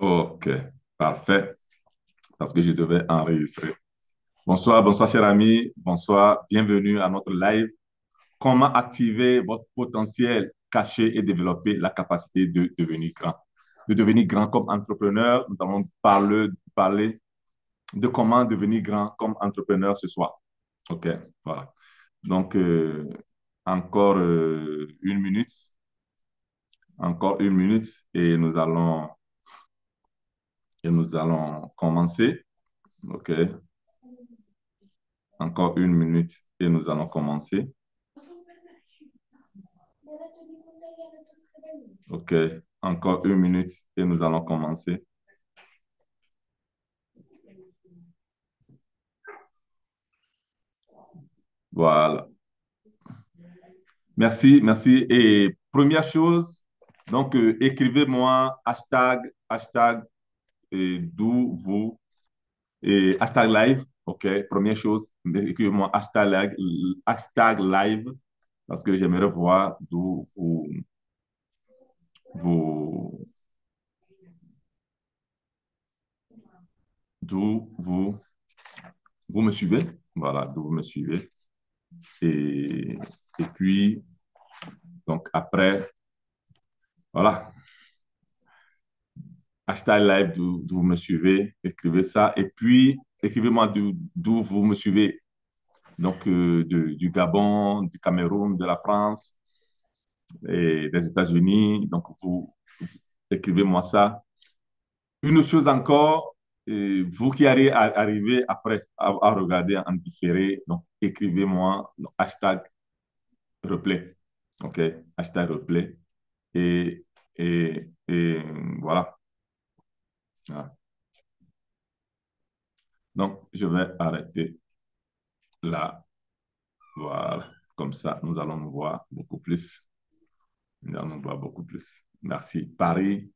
Ok, parfait, parce que je devais enregistrer. Bonsoir, bonsoir, cher ami. Bonsoir, bienvenue à notre live. Comment activer votre potentiel caché et développer la capacité de devenir grand? De devenir grand comme entrepreneur, nous allons parler de comment devenir grand comme entrepreneur ce soir. Ok, voilà. Donc, encore une minute, encore une minute et nous allons commencer. OK. Encore une minute et nous allons commencer. OK. Encore une minute et nous allons commencer. Voilà. Merci, merci. Et première chose, donc écrivez-moi hashtag d'où vous, et hashtag live. OK. Première chose, écrivez-moi hashtag live parce que j'aimerais voir vous, d'où vous me suivez. Voilà, d'où vous me suivez. Et, et puis, donc après, voilà, hashtag live d'où vous me suivez, écrivez ça. Et puis, écrivez-moi d'où vous me suivez. Donc, du Gabon, du Cameroun, de la France et des États-Unis. Donc, vous écrivez-moi ça. Une autre chose encore, vous qui allez arriver après à regarder en différé, donc écrivez-moi hashtag replay. OK? Hashtag replay. Et, et voilà. Voilà. Donc, je vais arrêter là. Voilà. Comme ça, nous allons nous voir beaucoup plus. Nous allons nous voir beaucoup plus. Merci. Paris,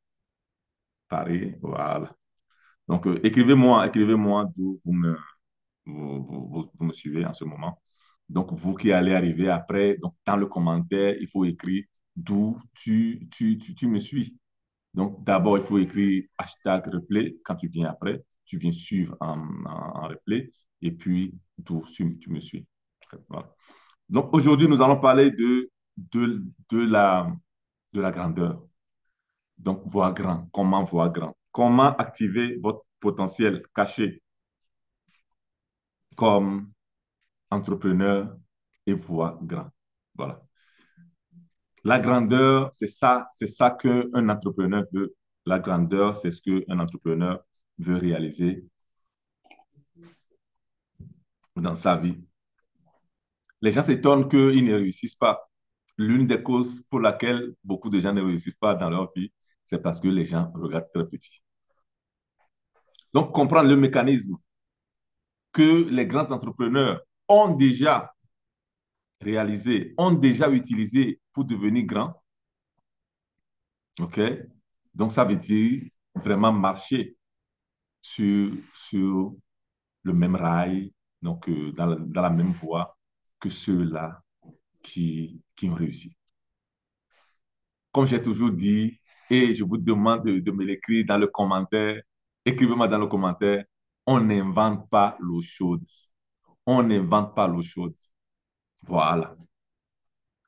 Paris, voilà. Donc, écrivez-moi d'où vous me suivez en ce moment. Donc, vous qui allez arriver après, donc dans le commentaire, il faut écrire d'où tu me suis. Donc, d'abord, il faut écrire hashtag replay quand tu viens après. Tu viens suivre en replay et puis tu me suis. Voilà. Donc, aujourd'hui, nous allons parler de de la grandeur. Donc, voir grand. Comment voir grand? Comment activer votre potentiel caché comme entrepreneur et voir grand. Voilà. La grandeur, c'est ça qu'un entrepreneur veut. La grandeur, c'est ce qu'un entrepreneur veut réaliser dans sa vie. Les gens s'étonnent qu'ils ne réussissent pas. L'une des causes pour laquelle beaucoup de gens ne réussissent pas dans leur vie, c'est parce que les gens regardent très petit. Donc, comprendre le mécanisme que les grands entrepreneurs ont déjà réalisé, ont déjà utilisé pour devenir grands, OK? Donc, ça veut dire vraiment marcher sur le même rail, donc dans la même voie que ceux-là qui ont réussi. Comme j'ai toujours dit, et je vous demande de me l'écrire dans le commentaire, écrivez-moi dans le commentaire, on n'invente pas l'eau chaude. On n'invente pas l'eau chaude. Voilà.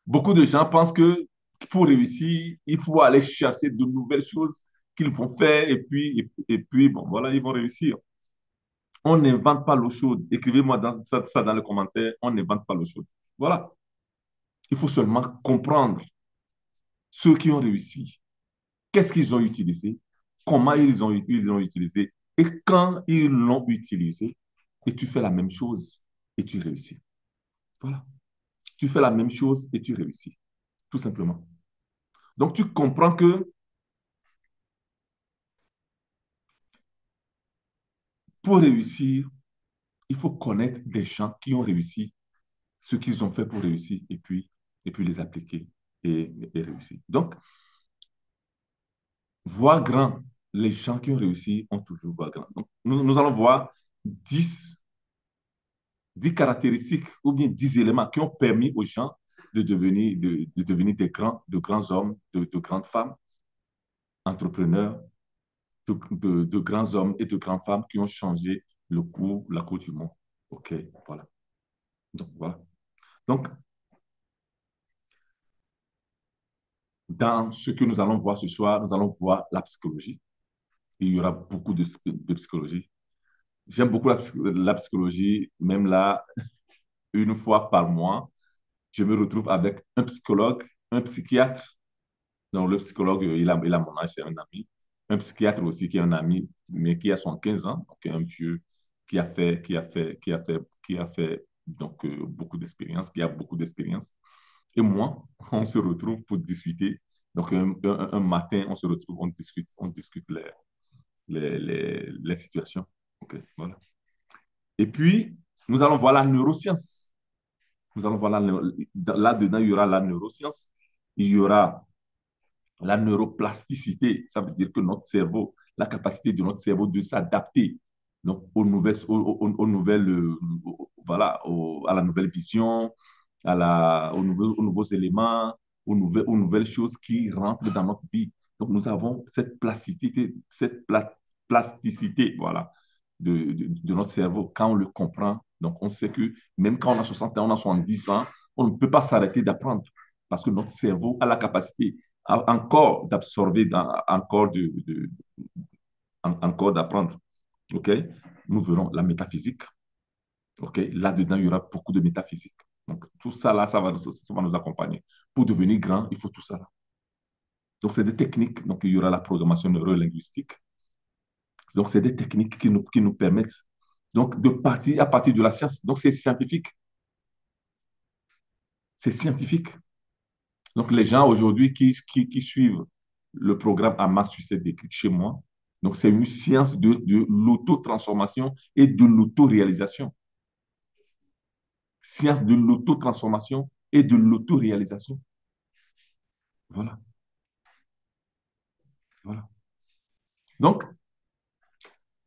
Beaucoup de gens pensent que pour réussir, il faut aller chercher de nouvelles choses qu'ils vont faire et puis bon, voilà, ils vont réussir. On n'invente pas l'eau chaude. Écrivez-moi ça dans le commentaire. On n'invente pas l'eau chaude. Voilà. Il faut seulement comprendre ceux qui ont réussi. Qu'est-ce qu'ils ont utilisé? Comment ils l'ont utilisé? Et quand ils l'ont utilisé, et tu fais la même chose et tu réussis. Voilà. Tu fais la même chose et tu réussis. Tout simplement. Donc, tu comprends que pour réussir, il faut connaître des gens qui ont réussi, ce qu'ils ont fait pour réussir, et puis les appliquer et réussir. Donc, voir grand, les gens qui ont réussi ont toujours voir grand. Donc, nous allons voir 10 10 caractéristiques ou bien 10 éléments qui ont permis aux gens de devenir de grands hommes, de grandes femmes, entrepreneurs de grands hommes et de grandes femmes qui ont changé la cour du monde. OK, voilà. Donc, voilà. Donc, dans ce que nous allons voir ce soir, nous allons voir la psychologie. Il y aura beaucoup de psychologie. J'aime beaucoup la psychologie, même là, une fois par mois, je me retrouve avec un psychologue, un psychiatre. Donc, le psychologue, il a mon âge, c'est un ami. Un psychiatre aussi qui est un ami, mais qui a 15 ans, donc un vieux qui a fait donc, beaucoup d'expérience, qui a beaucoup d'expérience. Et moi, on se retrouve pour discuter. Donc, un matin, on se retrouve, on discute les situations. OK, voilà. Et puis, nous allons voir la neuroscience. Nous allons voir là-dedans, il y aura la neuroscience, il y aura la neuroplasticité. Ça veut dire que notre cerveau, la capacité de notre cerveau de s'adapter donc aux nouvelles voilà, à la nouvelle vision, aux nouveaux éléments, aux nouvelles choses qui rentrent dans notre vie. Donc, nous avons plasticité, voilà, de notre cerveau. Quand on le comprend, donc on sait que même quand on a 60 ans, on a 70 ans, on ne peut pas s'arrêter d'apprendre parce que notre cerveau a la capacité encore d'absorber, encore d'apprendre. OK? Nous verrons la métaphysique. OK? Là-dedans, il y aura beaucoup de métaphysique. Donc, tout ça, là, ça va nous accompagner. Pour devenir grand, il faut tout ça. Là. Donc, c'est des techniques. Donc, il y aura la programmation neurolinguistique. Donc, c'est des techniques qui nous permettent donc, de partir à partir de la science. Donc, c'est scientifique. C'est scientifique. Donc, les gens aujourd'hui qui suivent le programme Amak Succès Déclic chez moi, donc c'est une science de l'auto-transformation et de l'auto-réalisation. Science de l'auto-transformation et de l'auto-réalisation. Voilà. Voilà. Donc,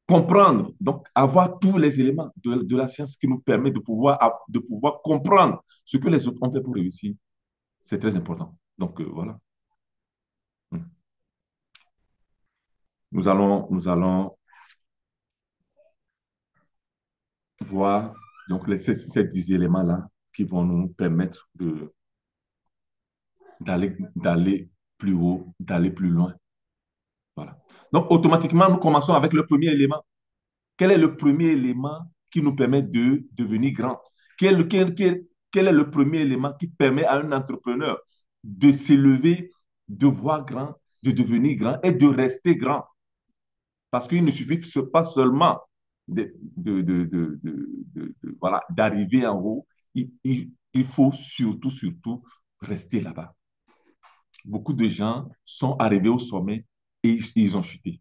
comprendre, donc avoir tous les éléments de la science qui nous permet de pouvoir comprendre ce que les autres ont fait pour réussir, c'est très important. Donc, voilà. Nous allons voir donc ces 10 éléments-là qui vont nous permettre d'aller plus haut, d'aller plus loin. Voilà. Donc, automatiquement, nous commençons avec le premier élément. Quel est le premier élément qui nous permet de devenir grand? Quel est le premier élément qui permet à un entrepreneur de s'élever, de voir grand, de devenir grand et de rester grand? Parce qu'il ne suffit pas seulement voilà, d'arriver en haut, il faut surtout rester là-bas. Beaucoup de gens sont arrivés au sommet et ils ont chuté.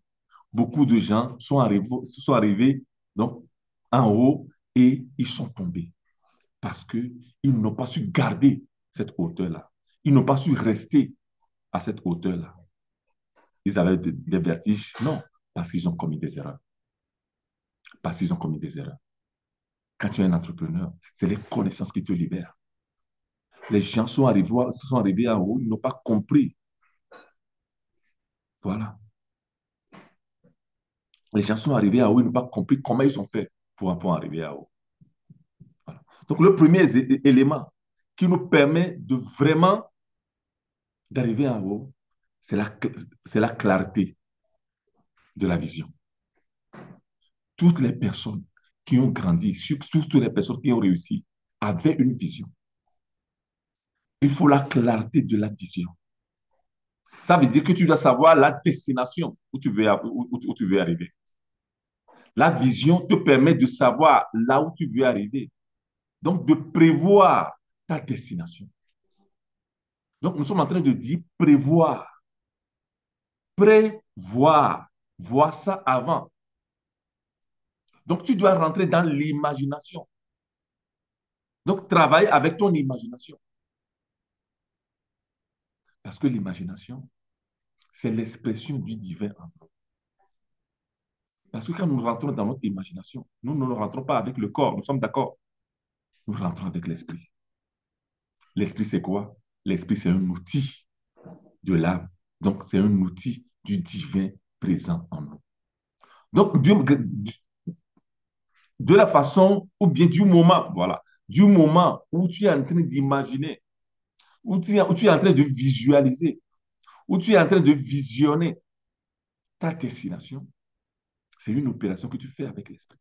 Beaucoup de gens sont arrivés donc, en haut et ils sont tombés parce qu'ils n'ont pas su garder cette hauteur-là. Ils n'ont pas su rester à cette hauteur-là. Ils avaient des vertiges? Non, parce qu'ils ont commis des erreurs. Parce qu'ils ont commis des erreurs. Quand tu es un entrepreneur, c'est les connaissances qui te libèrent. Les gens sont arrivés en haut, ils n'ont pas compris. Voilà. Les gens sont arrivés en haut, ils n'ont pas compris comment ils ont fait pour arriver en haut. Voilà. Donc, le premier élément qui nous permet de vraiment d'arriver en haut, c'est la clarté de la vision. Toutes les personnes qui ont grandi, surtout toutes les personnes qui ont réussi, avaient une vision. Il faut la clarté de la vision. Ça veut dire que tu dois savoir la destination où tu veux arriver. La vision te permet de savoir là où tu veux arriver. Donc, de prévoir ta destination. Donc, nous sommes en train de dire prévoir. Prévoir. Voir ça avant. Donc, tu dois rentrer dans l'imagination. Donc, travaille avec ton imagination. Parce que l'imagination, c'est l'expression du divin en nous. Parce que quand nous rentrons dans notre imagination, nous ne rentrons pas avec le corps, nous sommes d'accord. Nous rentrons avec l'esprit. L'esprit, c'est quoi? L'esprit, c'est un outil de l'âme. Donc, c'est un outil du divin présent en nous. Donc, de la façon, ou bien du moment, voilà, du moment où tu es en train d'imaginer, où tu es en train de visualiser, où tu es en train de visionner ta destination, c'est une opération que tu fais avec l'esprit.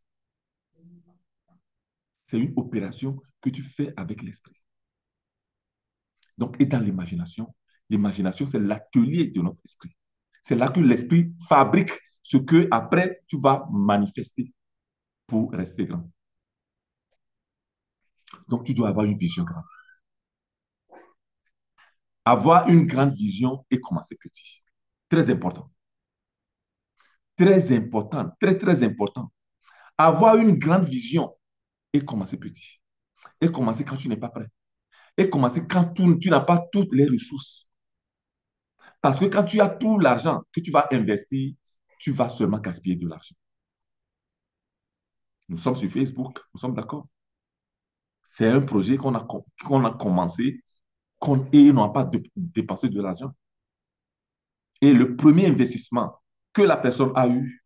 C'est une opération que tu fais avec l'esprit. Donc, et dans l'imagination, c'est l'atelier de notre esprit. C'est là que l'esprit fabrique ce que après tu vas manifester pour rester grand. Donc, tu dois avoir une vision grande. Avoir une grande vision et commencer petit. Très important. Très important. Très, très important. Avoir une grande vision et commencer petit. Et commencer quand tu n'es pas prêt. Et commencer quand tu n'as pas toutes les ressources. Parce que quand tu as tout l'argent que tu vas investir, tu vas seulement gaspiller de l'argent. Nous sommes sur Facebook, nous sommes d'accord. C'est un projet qu'on a commencé et n'ont pas dépensé de l'argent. Et le premier investissement que la personne a eu,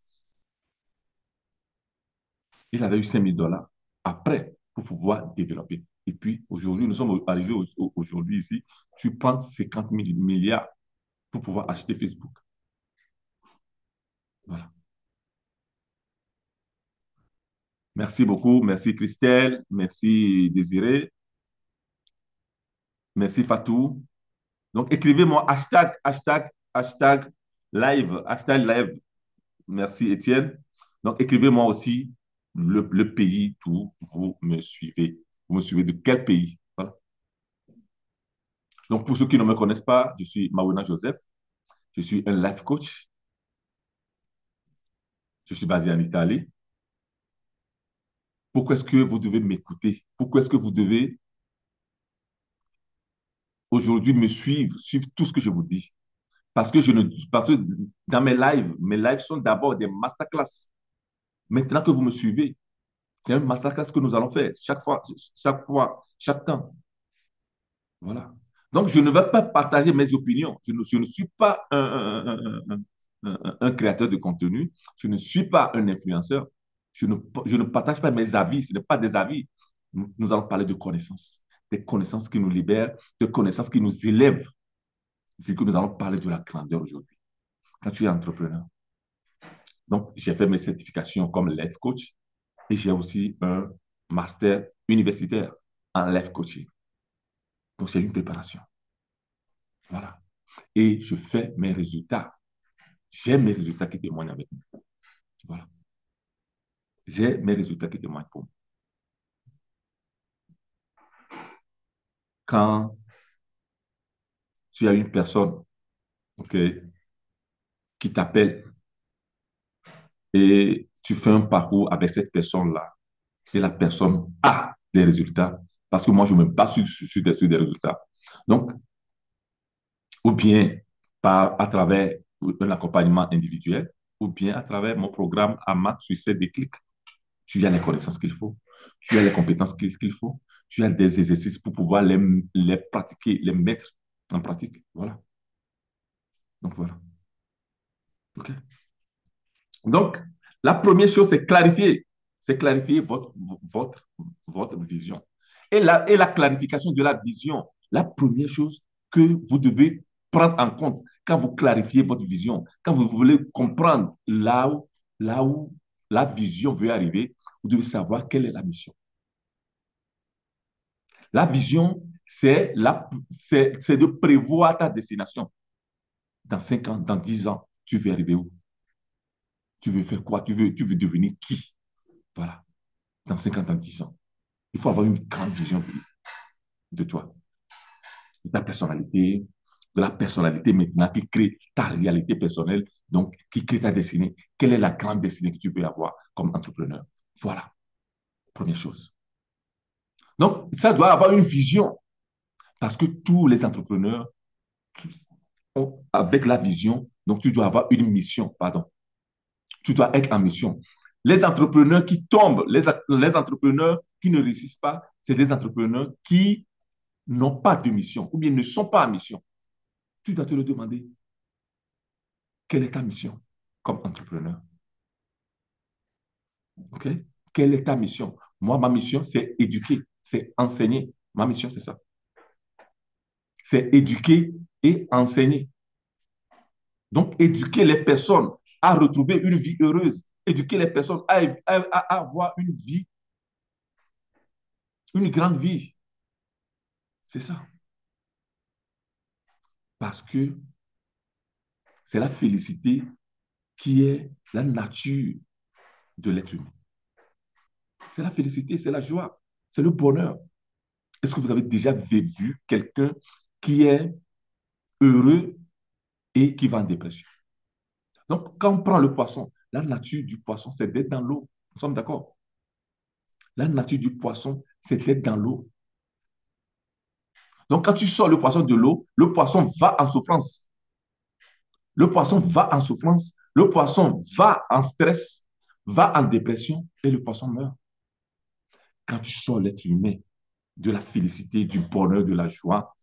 il avait eu 5 000 $ après pour pouvoir développer. Et puis aujourd'hui, nous sommes arrivés aujourd'hui ici, tu prends 50 000 milliards pour pouvoir acheter Facebook. Voilà. Merci beaucoup. Merci Christelle. Merci Désiré. Merci Fatou. Donc écrivez-moi hashtag live. Merci Étienne. Donc écrivez-moi aussi le pays d'où vous me suivez. Vous me suivez de quel pays? Voilà. Donc pour ceux qui ne me connaissent pas, je suis Maouna Joseph. Je suis un life coach. Je suis basé en Italie. Pourquoi est-ce que vous devez m'écouter? Pourquoi est-ce que vous devez aujourd'hui me suivre tout ce que je vous dis? Parce que dans mes lives sont d'abord des masterclass. Maintenant que vous me suivez, c'est un masterclass que nous allons faire chaque temps. Voilà. Donc, je ne vais pas partager mes opinions. Je ne suis pas un créateur de contenu. Je ne suis pas un influenceur. Je ne partage pas mes avis. Ce n'est pas des avis. Nous allons parler de connaissances. Des connaissances qui nous libèrent, des connaissances qui nous élèvent. Vu que nous allons parler de la grandeur aujourd'hui. Quand tu es entrepreneur. Donc, j'ai fait mes certifications comme Life Coach et j'ai aussi un master universitaire en Life Coaching. Donc, c'est une préparation. Voilà. Et je fais mes résultats. J'ai mes résultats qui témoignent avec moi. Voilà. J'ai mes résultats qui témoignent pour moi. Quand tu as une personne, OK, qui t'appelle et tu fais un parcours avec cette personne-là et la personne a des résultats, parce que moi, je me base sur des résultats. Donc, ou bien à travers un accompagnement individuel, ou bien à travers mon programme AMAC Succès Déclic. Tu as les connaissances qu'il faut, tu as les compétences qu'il faut, tu as des exercices pour pouvoir les pratiquer, les mettre en pratique. Voilà. Donc, voilà. OK. Donc, la première chose, c'est clarifier votre vision. Et la clarification de la vision, la première chose que vous devez prendre en compte quand vous clarifiez votre vision, quand vous voulez comprendre là où la vision veut arriver, vous devez savoir quelle est la mission. La vision, c'est de prévoir ta destination. Dans 5 ans, dans 10 ans, tu veux arriver où? Tu veux faire quoi? Tu veux devenir qui? Voilà. Dans 5 ans, dans 10 ans. Il faut avoir une grande vision de toi, de ta personnalité, de la personnalité maintenant qui crée ta réalité personnelle, donc qui crée ta destinée. Quelle est la grande destinée que tu veux avoir comme entrepreneur? Voilà, première chose. Donc, ça doit avoir une vision parce que tous les entrepreneurs avec la vision, donc tu dois avoir une mission, pardon. Tu dois être en mission. Les entrepreneurs qui tombent, les entrepreneurs qui ne réussissent pas, c'est des entrepreneurs qui n'ont pas de mission ou bien ne sont pas en mission. Tu dois te le demander. Quelle est ta mission comme entrepreneur? OK? Quelle est ta mission? Moi, ma mission, c'est éduquer, c'est enseigner. Ma mission, c'est ça. C'est éduquer et enseigner. Donc, éduquer les personnes à retrouver une vie heureuse, éduquer les personnes à avoir une vie, une grande vie. C'est ça. Parce que c'est la félicité qui est la nature de l'être humain. C'est la félicité, c'est la joie, c'est le bonheur. Est-ce que vous avez déjà vu quelqu'un qui est heureux et qui va en dépression? Donc, quand on prend le poisson, la nature du poisson, c'est d'être dans l'eau. Nous sommes d'accord? La nature du poisson, c'est d'être dans l'eau. Donc, quand tu sors le poisson de l'eau, le poisson va en souffrance. Le poisson va en souffrance. Le poisson va en stress, va en dépression et le poisson meurt. Quand tu sors l'être humain de la félicité, du bonheur, de la joie,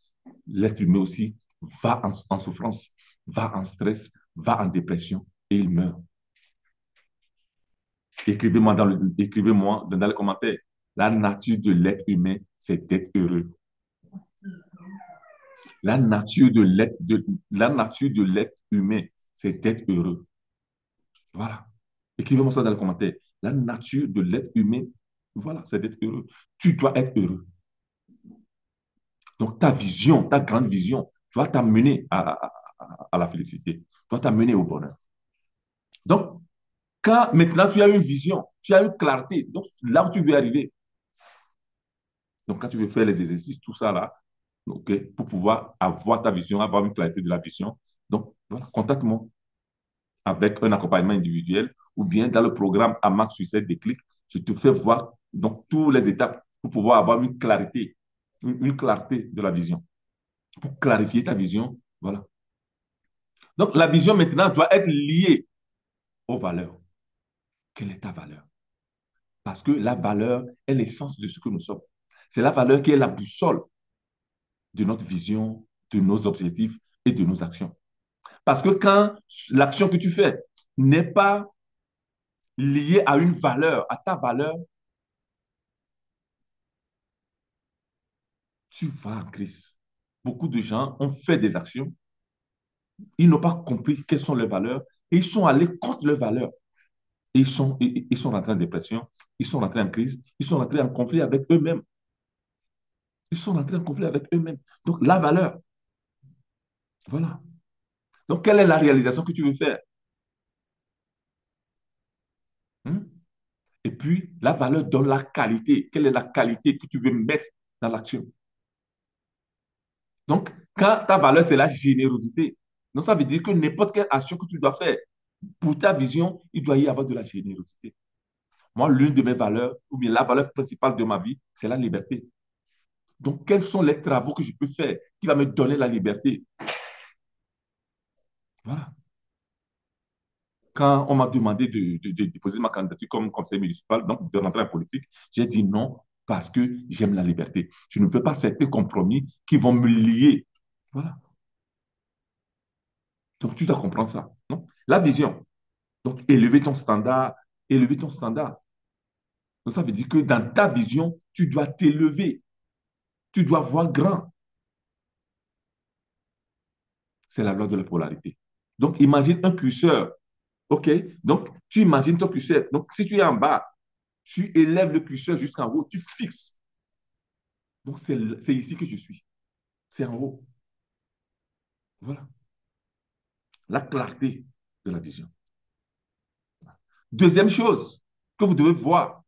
l'être humain aussi va en souffrance, va en stress, va en dépression et il meurt. Écrivez-moi dans les commentaires. La nature de l'être humain, c'est d'être heureux. La nature de l'être humain, c'est d'être heureux. Voilà. Écrivez-moi ça dans les commentaires. La nature de l'être humain, voilà, c'est d'être heureux. Tu dois être heureux. Donc, ta vision, ta grande vision, doit t'amener à la félicité, doit t'amener au bonheur. Donc, quand maintenant tu as une vision, tu as une clarté, donc là où tu veux arriver, donc quand tu veux faire les exercices, tout ça là, okay, pour pouvoir avoir ta vision, avoir une clarté de la vision, donc voilà, contacte-moi avec un accompagnement individuel ou bien dans le programme AMAC Succès Déclic, je te fais voir donc toutes les étapes pour pouvoir avoir une clarté de la vision, pour clarifier ta vision, voilà. Donc la vision maintenant doit être liée aux valeurs. Quelle est ta valeur? Parce que la valeur est l'essence de ce que nous sommes. C'est la valeur qui est la boussole de notre vision, de nos objectifs et de nos actions. Parce que quand l'action que tu fais n'est pas liée à une valeur, à ta valeur, tu vas en crise. Beaucoup de gens ont fait des actions, ils n'ont pas compris quelles sont leurs valeurs et ils sont allés contre leurs valeurs. Et ils sont rentrés en dépression, ils sont rentrés en crise, ils sont rentrés en conflit avec eux-mêmes. Ils sont rentrés en conflit avec eux-mêmes. Donc, la valeur, voilà. Donc, quelle est la réalisation que tu veux faire? Hein? Et puis, la valeur donne la qualité. Quelle est la qualité que tu veux mettre dans l'action? Donc, quand ta valeur, c'est la générosité, donc ça veut dire que n'importe quelle action que tu dois faire, pour ta vision, il doit y avoir de la générosité. Moi, l'une de mes valeurs, ou bien la valeur principale de ma vie, c'est la liberté. Donc, quels sont les travaux que je peux faire qui va me donner la liberté? Voilà. Quand on m'a demandé de déposer ma candidature comme conseiller municipal, donc de rentrer en politique, j'ai dit non parce que j'aime la liberté. Je ne veux pas certains compromis qui vont me lier. Voilà. Donc, tu dois comprendre ça. Non? La vision. Donc, élever ton standard, élever ton standard. Donc, ça veut dire que dans ta vision, tu dois t'élever. Tu dois voir grand. C'est la loi de la polarité. Donc, imagine un curseur. OK? Donc, tu imagines ton curseur. Donc, si tu es en bas, tu élèves le curseur jusqu'en haut, tu fixes. Donc, c'est ici que je suis. C'est en haut. Voilà. La clarté de la vision. Deuxième chose que vous devez voir,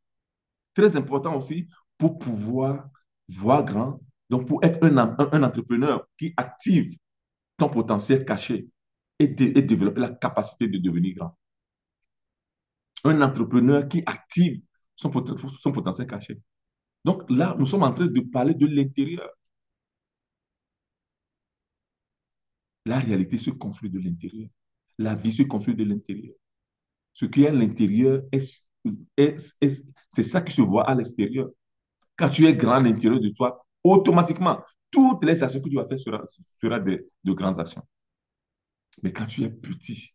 très important aussi, pour pouvoir voir grand, donc pour être un entrepreneur qui active ton potentiel caché et développer la capacité de devenir grand. Un entrepreneur qui active son potentiel caché. Donc là, nous sommes en train de parler de l'intérieur. La réalité se construit de l'intérieur. La vie se construit de l'intérieur. Ce qui est à l'intérieur, c'est ça qui se voit à l'extérieur. Quand tu es grand à l'intérieur de toi, automatiquement, toutes les actions que tu vas faire sera de grandes actions. Mais quand tu es petit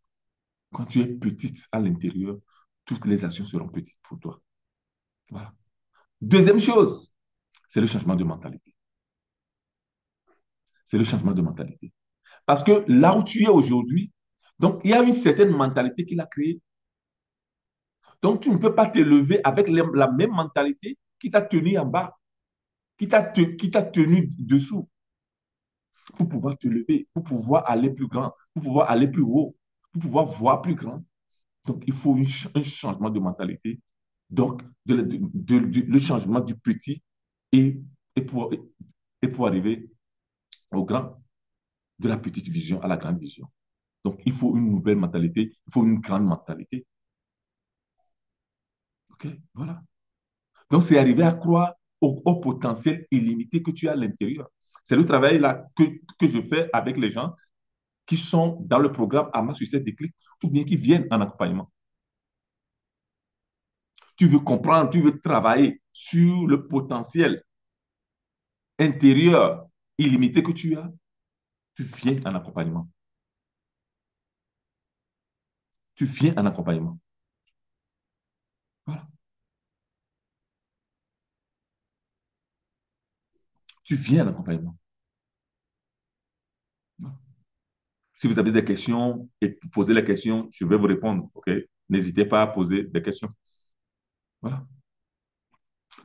à l'intérieur, toutes les actions seront petites pour toi. Voilà. Deuxième chose, c'est le changement de mentalité. C'est le changement de mentalité. Parce que là où tu es aujourd'hui, donc il y a une certaine mentalité qu'il a créée. Donc tu ne peux pas te lever avec la même mentalité qui t'a tenu en bas, qui t'a tenu dessous pour pouvoir te lever, pour pouvoir aller plus grand, pour pouvoir aller plus haut, pour pouvoir voir plus grand. Donc il faut un changement de mentalité. Donc le changement du petit et, et, pour, et pour arriver au grand, de la petite vision à la grande vision. Donc, il faut une nouvelle mentalité, il faut une grande mentalité. OK? Voilà. Donc, c'est arriver à croire au potentiel illimité que tu as à l'intérieur. C'est le travail là que je fais avec les gens qui sont dans le programme AMA Succès Déclic ou bien qui viennent en accompagnement. Tu veux comprendre, tu veux travailler sur le potentiel intérieur illimité que tu as, tu viens en accompagnement. Tu viens en accompagnement. Voilà. Tu viens en accompagnement. Voilà. Si vous avez des questions et posez les questions, je vais vous répondre. OK? N'hésitez pas à poser des questions. Voilà.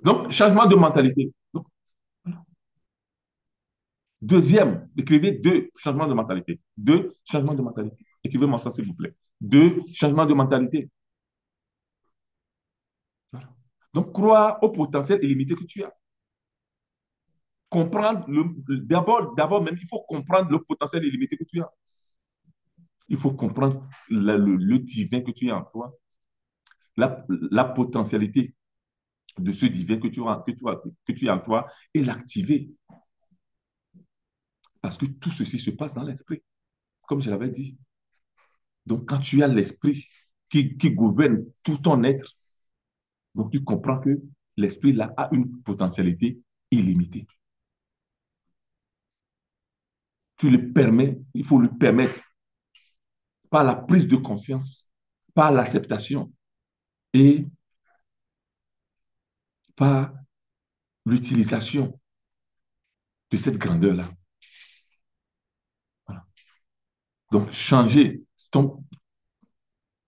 Donc, changement de mentalité. Donc, voilà. Deuxième, écrivez deux changements de mentalité. Deux changements de mentalité. Écrivez-moi ça, s'il vous plaît. Deux changements de mentalité. Voilà. Donc, croire au potentiel illimité que tu as. Comprendre d'abord même, il faut comprendre le potentiel illimité que tu as. Il faut comprendre le divin que tu as en toi, la potentialité de ce divin que tu as en toi et l'activer. Parce que tout ceci se passe dans l'esprit, comme je l'avais dit. Donc, quand tu as l'esprit qui gouverne tout ton être, donc tu comprends que l'esprit là a une potentialité illimitée. Tu le permets, il faut le permettre par la prise de conscience, par l'acceptation et par l'utilisation de cette grandeur-là. Voilà. Donc, changer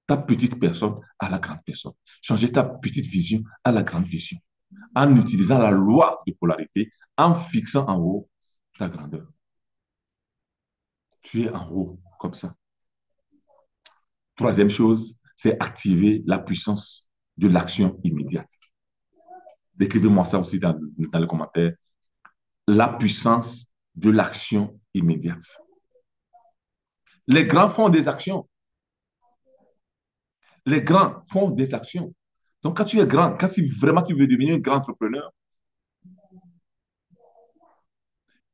ta petite personne à la grande personne. Changer ta petite vision à la grande vision. En utilisant la loi de polarité, en fixant en haut ta grandeur. Tu es en haut, comme ça. Troisième chose, c'est activer la puissance de l'action immédiate. Écrivez-moi ça aussi dans les commentaires. La puissance de l'action immédiate. Les grands font des actions. Les grands font des actions. Donc, quand tu es grand, quand si vraiment tu veux devenir un grand entrepreneur,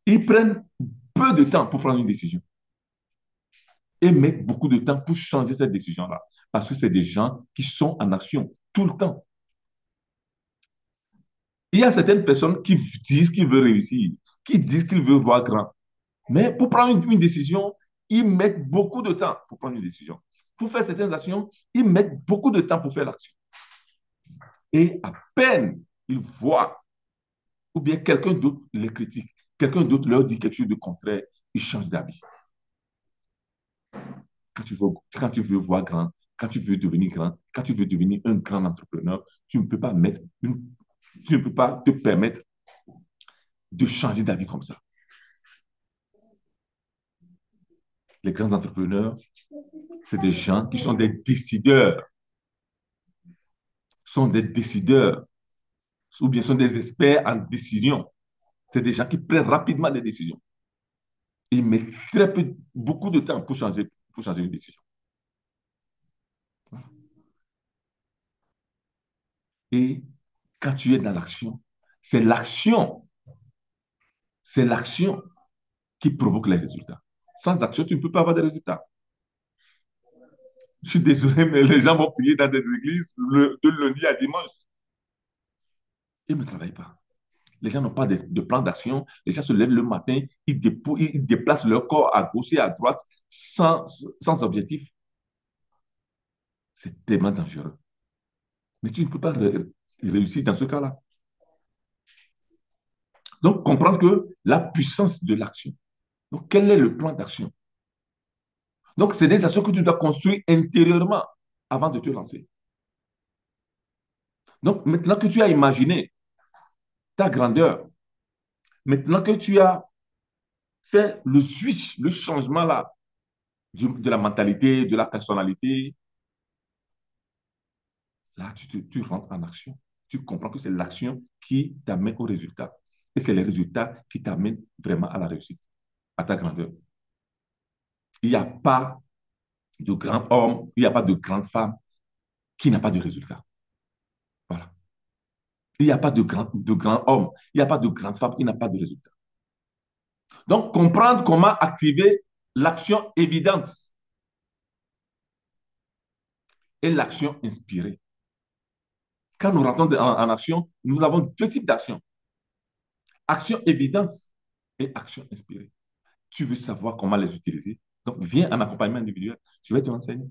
ils prennent peu de temps pour prendre une décision et mettent beaucoup de temps pour changer cette décision-là. Parce que c'est des gens qui sont en action tout le temps. Il y a certaines personnes qui disent qu'ils veulent réussir, qui disent qu'ils veulent voir grand. Mais pour prendre une décision, ils mettent beaucoup de temps pour prendre une décision. Pour faire certaines actions, ils mettent beaucoup de temps pour faire l'action. Et à peine ils voient, ou bien quelqu'un d'autre les critique, quelqu'un d'autre leur dit quelque chose de contraire, ils changent d'avis. Quand tu veux voir grand, quand tu veux devenir grand, quand tu veux devenir un grand entrepreneur, tu ne peux pas tu ne peux pas te permettre de changer d'avis comme ça. Les grands entrepreneurs, c'est des gens qui sont des décideurs, ou bien sont des experts en décision. C'est des gens qui prennent rapidement des décisions. Ils mettent beaucoup de temps pour changer une décision. Et quand tu es dans l'action, c'est l'action, c'est l'action qui provoque les résultats. Sans action, tu ne peux pas avoir de résultats. Je suis désolé, mais les gens vont prier dans des églises de lundi à dimanche. Ils ne travaillent pas. Les gens n'ont pas de plan d'action. Les gens se lèvent le matin, ils déplacent leur corps à gauche et à droite sans objectif. C'est tellement dangereux. Mais tu ne peux pas réussir dans ce cas-là. Donc, comprendre que la puissance de l'action. Donc, quel est le plan d'action? Donc, c'est des actions que tu dois construire intérieurement avant de te lancer. Donc, maintenant que tu as imaginé ta grandeur, maintenant que tu as fait le switch, le changement là, de la mentalité, de la personnalité, là, tu rentres en action. Tu comprends que c'est l'action qui t'amène au résultat. Et c'est les résultats qui t'amènent vraiment à la réussite, à ta grandeur. Il n'y a pas de grand homme, il n'y a pas de grande femme qui n'a pas de résultat. Voilà. Il n'y a pas de grand homme, il n'y a pas de grande femme qui n'a pas de résultat. Donc, comprendre comment activer l'action évidente et l'action inspirée. Quand nous rentrons en action, nous avons deux types d'actions. Action évidente et action inspirée. Tu veux savoir comment les utiliser. Donc, viens en accompagnement individuel. Je vais te renseigner.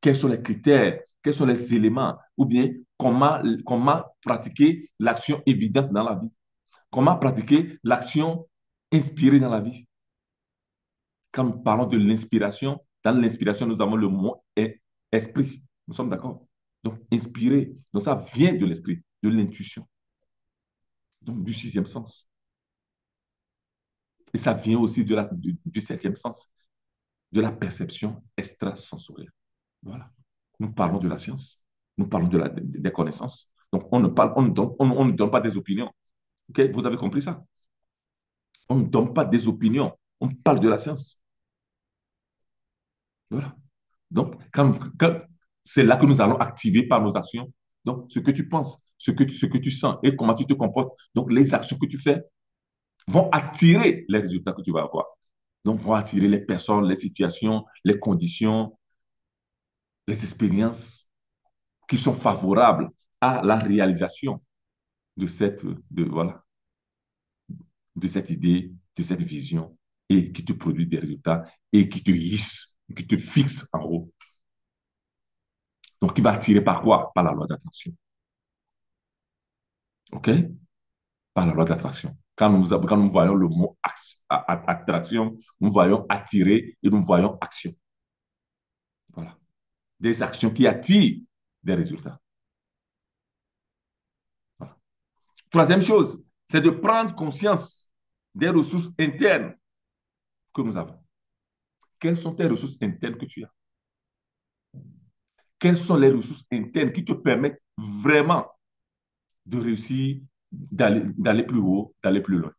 Quels sont les critères, quels sont les éléments, ou bien comment pratiquer l'action évidente dans la vie. Comment pratiquer l'action inspirée dans la vie. Quand nous parlons de l'inspiration, dans l'inspiration, nous avons le mot esprit. Nous sommes d'accord? Donc, inspirer, donc ça vient de l'esprit, de l'intuition, donc du sixième sens. Et ça vient aussi du septième sens, de la perception extrasensorielle. Voilà. Nous parlons de la science, nous parlons des connaissances. Donc, on ne donne pas des opinions. Okay? Vous avez compris ça? On ne donne pas des opinions, on parle de la science. Voilà. Donc, c'est là que nous allons activer par nos actions. Donc, ce que tu penses, ce que tu sens et comment tu te comportes. Donc, les actions que tu fais vont attirer les résultats que tu vas avoir. Donc, vont attirer les personnes, les situations, les conditions, les expériences qui sont favorables à la réalisation voilà, de cette idée, de cette vision et qui te produit des résultats et qui te hisse, qui te fixe en haut. Donc, qui va attirer par quoi? Par la loi d'attraction. OK? Par la loi d'attraction. Quand nous voyons le mot attraction, nous voyons attirer et nous voyons action. Voilà. Des actions qui attirent des résultats. Voilà. Troisième chose, c'est de prendre conscience des ressources internes que nous avons. Quelles sont tes ressources internes que tu as? Quelles sont les ressources internes qui te permettent vraiment de réussir, d'aller plus haut, d'aller plus loin?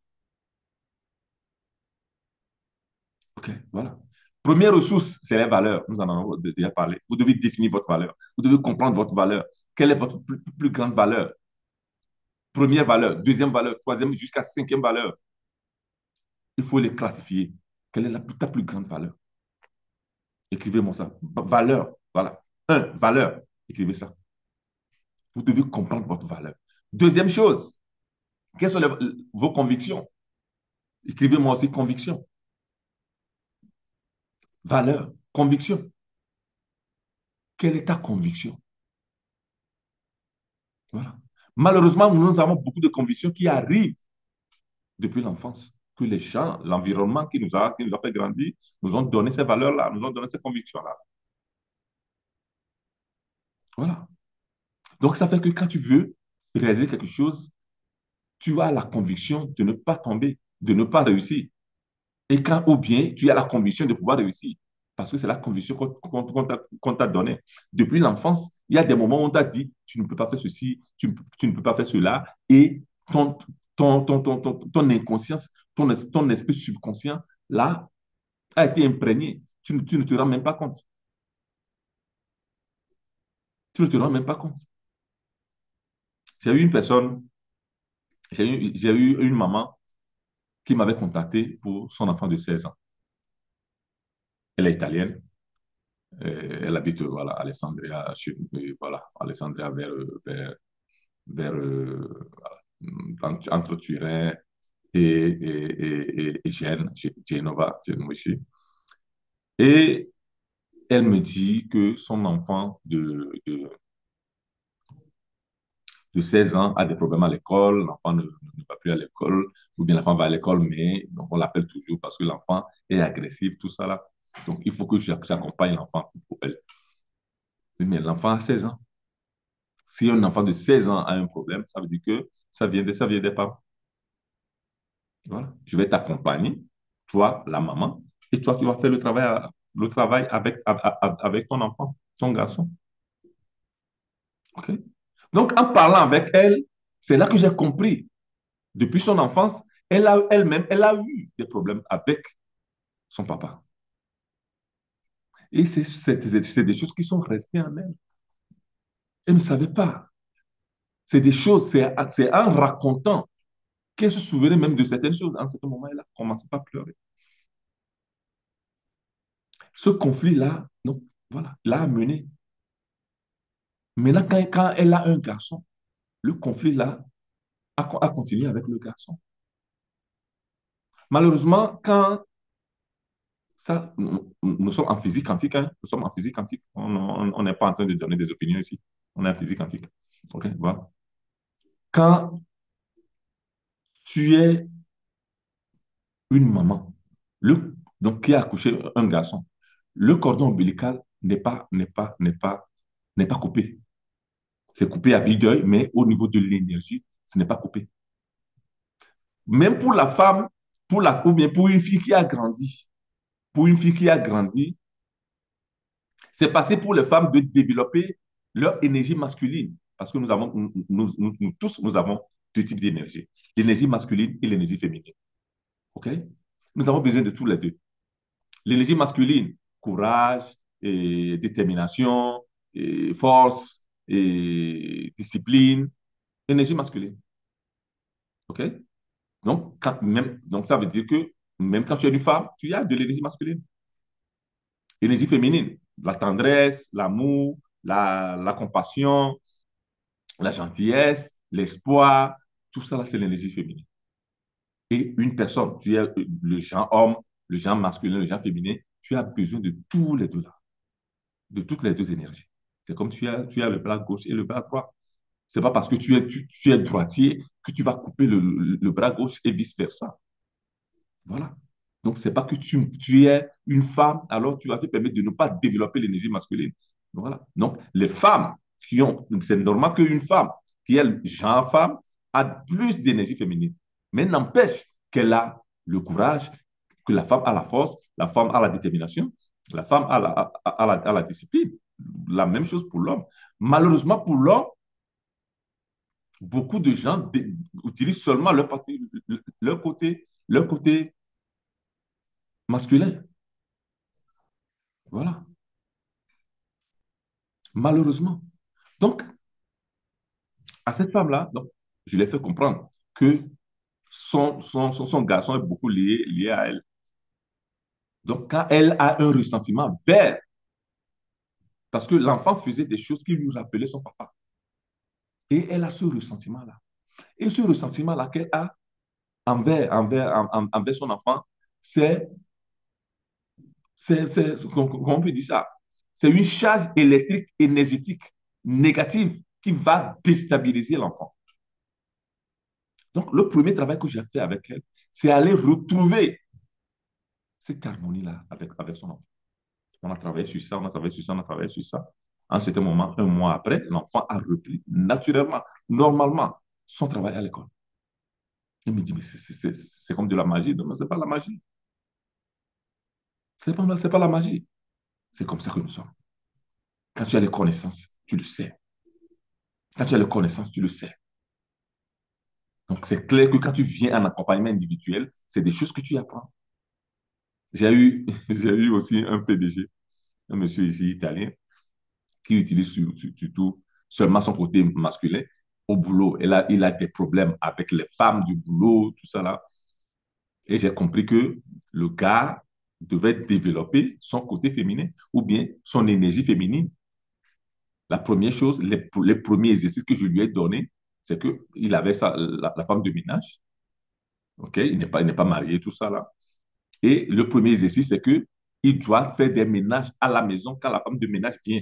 OK, voilà. Première ressource, c'est les valeurs. Nous en avons déjà parlé. Vous devez définir votre valeur. Vous devez comprendre votre valeur. Quelle est votre plus grande valeur? Première valeur, deuxième valeur, troisième jusqu'à cinquième valeur. Il faut les classifier. Quelle est ta plus grande valeur? Écrivez-moi ça. Valeur, voilà. Un, valeur. Écrivez ça. Vous devez comprendre votre valeur. Deuxième chose, quelles sont vos convictions? Écrivez-moi aussi conviction. Valeur, conviction. Quelle est ta conviction? Voilà. Malheureusement, nous avons beaucoup de convictions qui arrivent depuis l'enfance, que les gens, l'environnement qui nous a fait grandir, nous ont donné ces valeurs-là, nous ont donné ces convictions-là. Voilà. Donc, ça fait que quand tu veux réaliser quelque chose, tu as la conviction de ne pas tomber, de ne pas réussir. Et quand, ou bien, tu as la conviction de pouvoir réussir. Parce que c'est la conviction qu'on t'a donnée. Depuis l'enfance, il y a des moments où on t'a dit, tu ne peux pas faire ceci, tu ne peux pas faire cela. Et ton, ton inconscience, ton esprit subconscient, là, a été imprégné. Tu ne te rends même pas compte. Tu ne te rends même pas compte. J'ai eu une personne, j'ai eu une maman qui m'avait contacté pour son enfant de 16 ans. Elle est italienne. Elle habite voilà, à Alessandria, voilà, Alessandria vers entre Turin et Gênes, Genova, ici. Et elle me dit que son enfant de 16 ans a des problèmes à l'école, l'enfant ne va plus à l'école, ou bien l'enfant va à l'école, mais donc on l'appelle toujours parce que l'enfant est agressif, tout ça là. Donc, il faut que j'accompagne l'enfant pour elle. Mais l'enfant a 16 ans. Si un enfant de 16 ans a un problème, ça veut dire que ça vient des parents. Voilà. Je vais t'accompagner, toi, la maman, et toi, tu vas faire le travail avec ton enfant, ton garçon. OK? Donc, en parlant avec elle, c'est là que j'ai compris. Depuis son enfance, elle-même, elle a eu des problèmes avec son papa. Et c'est des choses qui sont restées en elle. Elle ne savait pas. C'est des choses, c'est en racontant qu'elle se souvenait même de certaines choses. En ce moment, elle a commencé à pleurer. Ce conflit-là, donc, voilà, l'a amené. Maintenant, quand elle a un garçon, le conflit-là a continué avec le garçon. Malheureusement, quand ça, nous sommes en physique quantique, hein, nous sommes en physique quantique. On n'est pas en train de donner des opinions ici. On est en physique quantique. OK, voilà. Quand tu es une maman, donc qui a accouché un garçon, le cordon ombilical n'est pas coupé. C'est coupé à vue d'œil, mais au niveau de l'énergie, ce n'est pas coupé. Même pour la femme, ou bien pour une fille qui a grandi, pour une fille qui a grandi, c'est facile pour les femmes de développer leur énergie masculine. Parce que nous tous, nous avons deux types d'énergie. L'énergie masculine et l'énergie féminine. OK? Nous avons besoin de tous les deux. L'énergie masculine, courage, et détermination, et force, et discipline. Énergie masculine. OK? Donc, ça veut dire que même quand tu es une femme, tu as de l'énergie masculine. L'énergie féminine, la tendresse, l'amour, la compassion, la gentillesse, l'espoir, tout ça, là, c'est l'énergie féminine. Et une personne, tu es le genre homme, le genre masculin, le genre féminin, tu as besoin de tous les deux là, de toutes les deux énergies. C'est comme tu as le bras gauche et le bras droit. C'est pas parce que tu es droitier que tu vas couper le bras gauche et vice-versa. Voilà. Donc, c'est pas que tu es une femme, alors tu vas te permettre de ne pas développer l'énergie masculine. Voilà. Donc, les femmes c'est normal qu'une femme qui est le genre femme a plus d'énergie féminine. Mais n'empêche qu'elle a le courage, que la femme a la force, la femme a la détermination, la femme a la discipline. La même chose pour l'homme. Malheureusement, pour l'homme, beaucoup de gens utilisent seulement leur côté masculin. Voilà, malheureusement. Donc, à cette femme-là, donc, je l'ai fait comprendre que son garçon est beaucoup lié à elle. Donc, quand elle a un ressentiment parce que l'enfant faisait des choses qui lui rappelaient son papa, et elle a ce ressentiment-là. Et ce ressentiment-là qu'elle a envers son enfant, c'est, comment on peut dire ça? C'est une charge électrique énergétique négative qui va déstabiliser l'enfant. Donc, le premier travail que j'ai fait avec elle, c'est aller retrouver cette harmonie-là avec son enfant. On a travaillé sur ça, on a travaillé sur ça, on a travaillé sur ça. En ce moment, un mois après, l'enfant a repris naturellement, normalement, son travail à l'école. Il me dit, mais c'est comme de la magie. Non, mais ce n'est pas la magie. C'est pas la magie. C'est comme ça que nous sommes. Quand tu as les connaissances, tu le sais. Quand tu as les connaissances, tu le sais. Donc, c'est clair que quand tu viens en accompagnement individuel, c'est des choses que tu apprends. J'ai eu aussi un PDG, un monsieur ici italien, qui utilise surtout seulement son côté masculin au boulot. Il a des problèmes avec les femmes du boulot, tout ça là. Et j'ai compris que le gars devait développer son côté féminin ou bien son énergie féminine. La première chose, les premiers exercices que je lui ai donnés, c'est qu'il avait la femme de ménage. OK? Il n'est pas marié, tout ça là. Et le premier exercice, c'est qu'il doit faire des ménages à la maison quand la femme de ménage vient.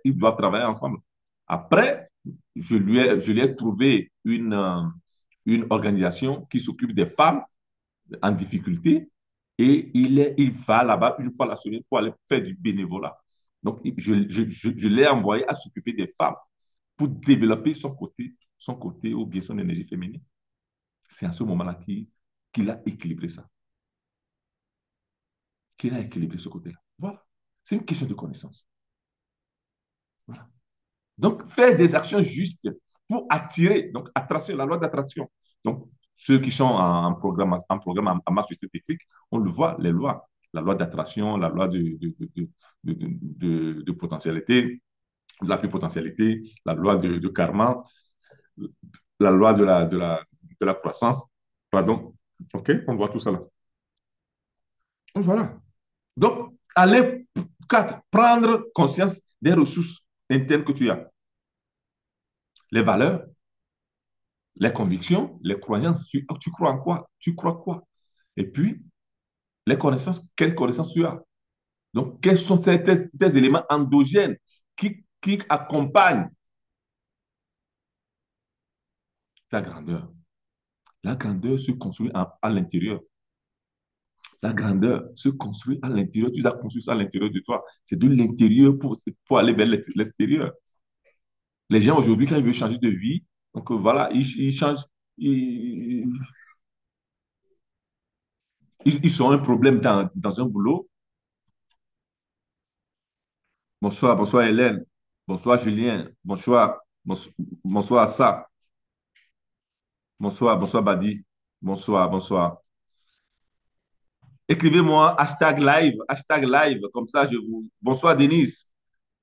Ils doivent travailler ensemble. Après, je lui ai trouvé une organisation qui s'occupe des femmes en difficulté et il va là-bas une fois la semaine pour aller faire du bénévolat. Donc, je l'ai envoyé à s'occuper des femmes pour développer son côté ou bien son énergie féminine. C'est à ce moment-là qu'il a équilibré ça, qu'il a équilibré ce côté-là. Voilà. C'est une question de connaissance. Voilà. Donc, faire des actions justes pour attirer, donc attraction, la loi d'attraction. Donc, ceux qui sont en programme en maths technique, on le voit, les lois. La loi d'attraction, la loi de potentialité, de la potentialité, la loi de karma, la loi de la croissance. Pardon. OK, on voit tout ça là. Voilà. Donc, allez, 4, prendre conscience des ressources internes que tu as. Les valeurs, les convictions, les croyances. Tu crois en quoi? Tu crois quoi? Et puis, les connaissances, quelles connaissances tu as? Donc, quels sont tes éléments endogènes qui accompagnent ta grandeur? La grandeur se construit à l'intérieur. La grandeur se construit à l'intérieur. Tu dois construire ça à l'intérieur de toi. C'est de l'intérieur pour aller vers l'extérieur. Les gens aujourd'hui, quand ils veulent changer de vie, donc voilà, ils changent, ils, ils ont un problème dans un boulot. Bonsoir, bonsoir Hélène. Bonsoir Julien. Bonsoir Assa. Bonsoir, bonsoir Badi. Bonsoir, bonsoir. Écrivez-moi hashtag live, comme ça je vous. Bonsoir Denise.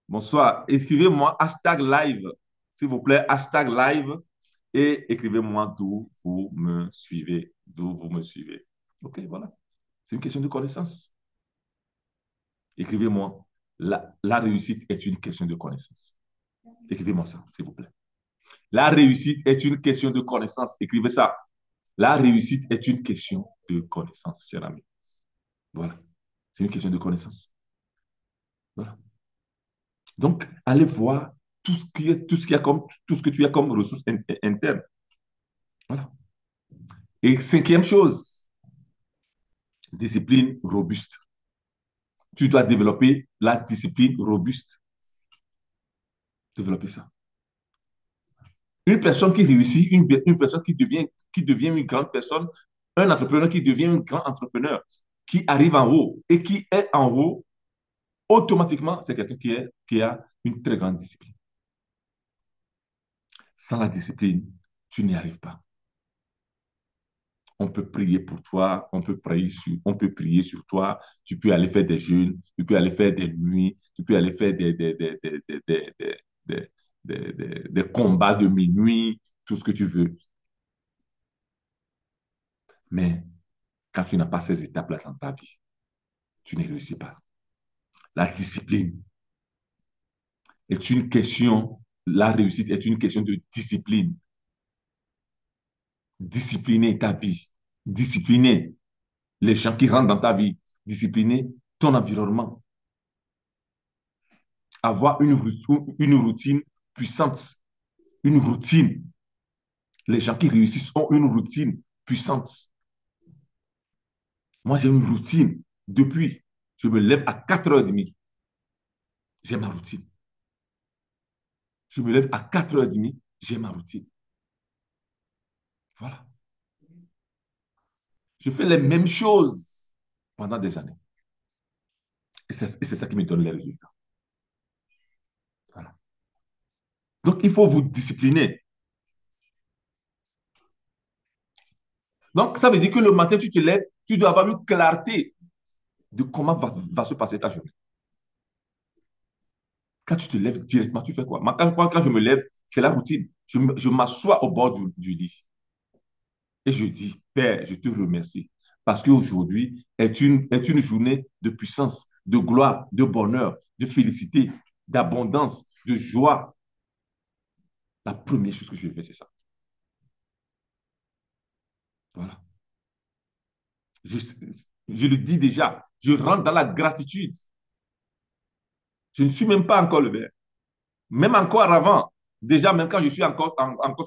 Bonsoir. Écrivez-moi hashtag live, s'il vous plaît, hashtag live et écrivez-moi d'où vous me suivez. D'où vous me suivez. OK, voilà. C'est une question de connaissance. Écrivez-moi. La réussite est une question de connaissance. Écrivez-moi ça, s'il vous plaît. La réussite est une question de connaissance. Écrivez ça. La réussite est une question de connaissance, cher ami. Voilà. C'est une question de connaissance. Voilà. Donc, allez voir tout ce que tu as comme ressources internes. Voilà. Et cinquième chose, discipline robuste. Tu dois développer la discipline robuste. Développer ça. Une personne qui réussit, une personne qui devient une grande personne, un entrepreneur qui devient un grand entrepreneur, qui arrive en haut et qui est en haut, automatiquement, c'est quelqu'un qui a une très grande discipline. Sans la discipline, tu n'y arrives pas. On peut prier pour toi, on peut prier sur toi, tu peux aller faire des jeûnes, tu peux aller faire des nuits, tu peux aller faire des combats de minuit, tout ce que tu veux. Mais quand tu n'as pas ces étapes-là dans ta vie, tu ne réussis pas. La discipline est une question, la réussite est une question de discipline. Discipliner ta vie, discipliner les gens qui rentrent dans ta vie, discipliner ton environnement, avoir une routine puissante, une routine. Les gens qui réussissent ont une routine puissante. Moi, j'ai une routine depuis. Je me lève à 4h30. J'ai ma routine. Je me lève à 4h30. J'ai ma routine. Voilà. Je fais les mêmes choses pendant des années. Et c'est ça qui me donne les résultats. Voilà. Donc, il faut vous discipliner. Donc, ça veut dire que le matin, tu te lèves, tu dois avoir une clarté de comment va se passer ta journée. Quand tu te lèves directement, tu fais quoi? Quand je me lève, c'est la routine. Je m'assois au bord du lit et je dis, Père, je te remercie parce qu'aujourd'hui est une journée de puissance, de gloire, de bonheur, de félicité, d'abondance, de joie. La première chose que je fais, c'est ça. Voilà. Je, je le dis déjà, je rentre dans la gratitude. Je ne suis même pas encore levé. Même encore avant, Déjà, même quand je suis encore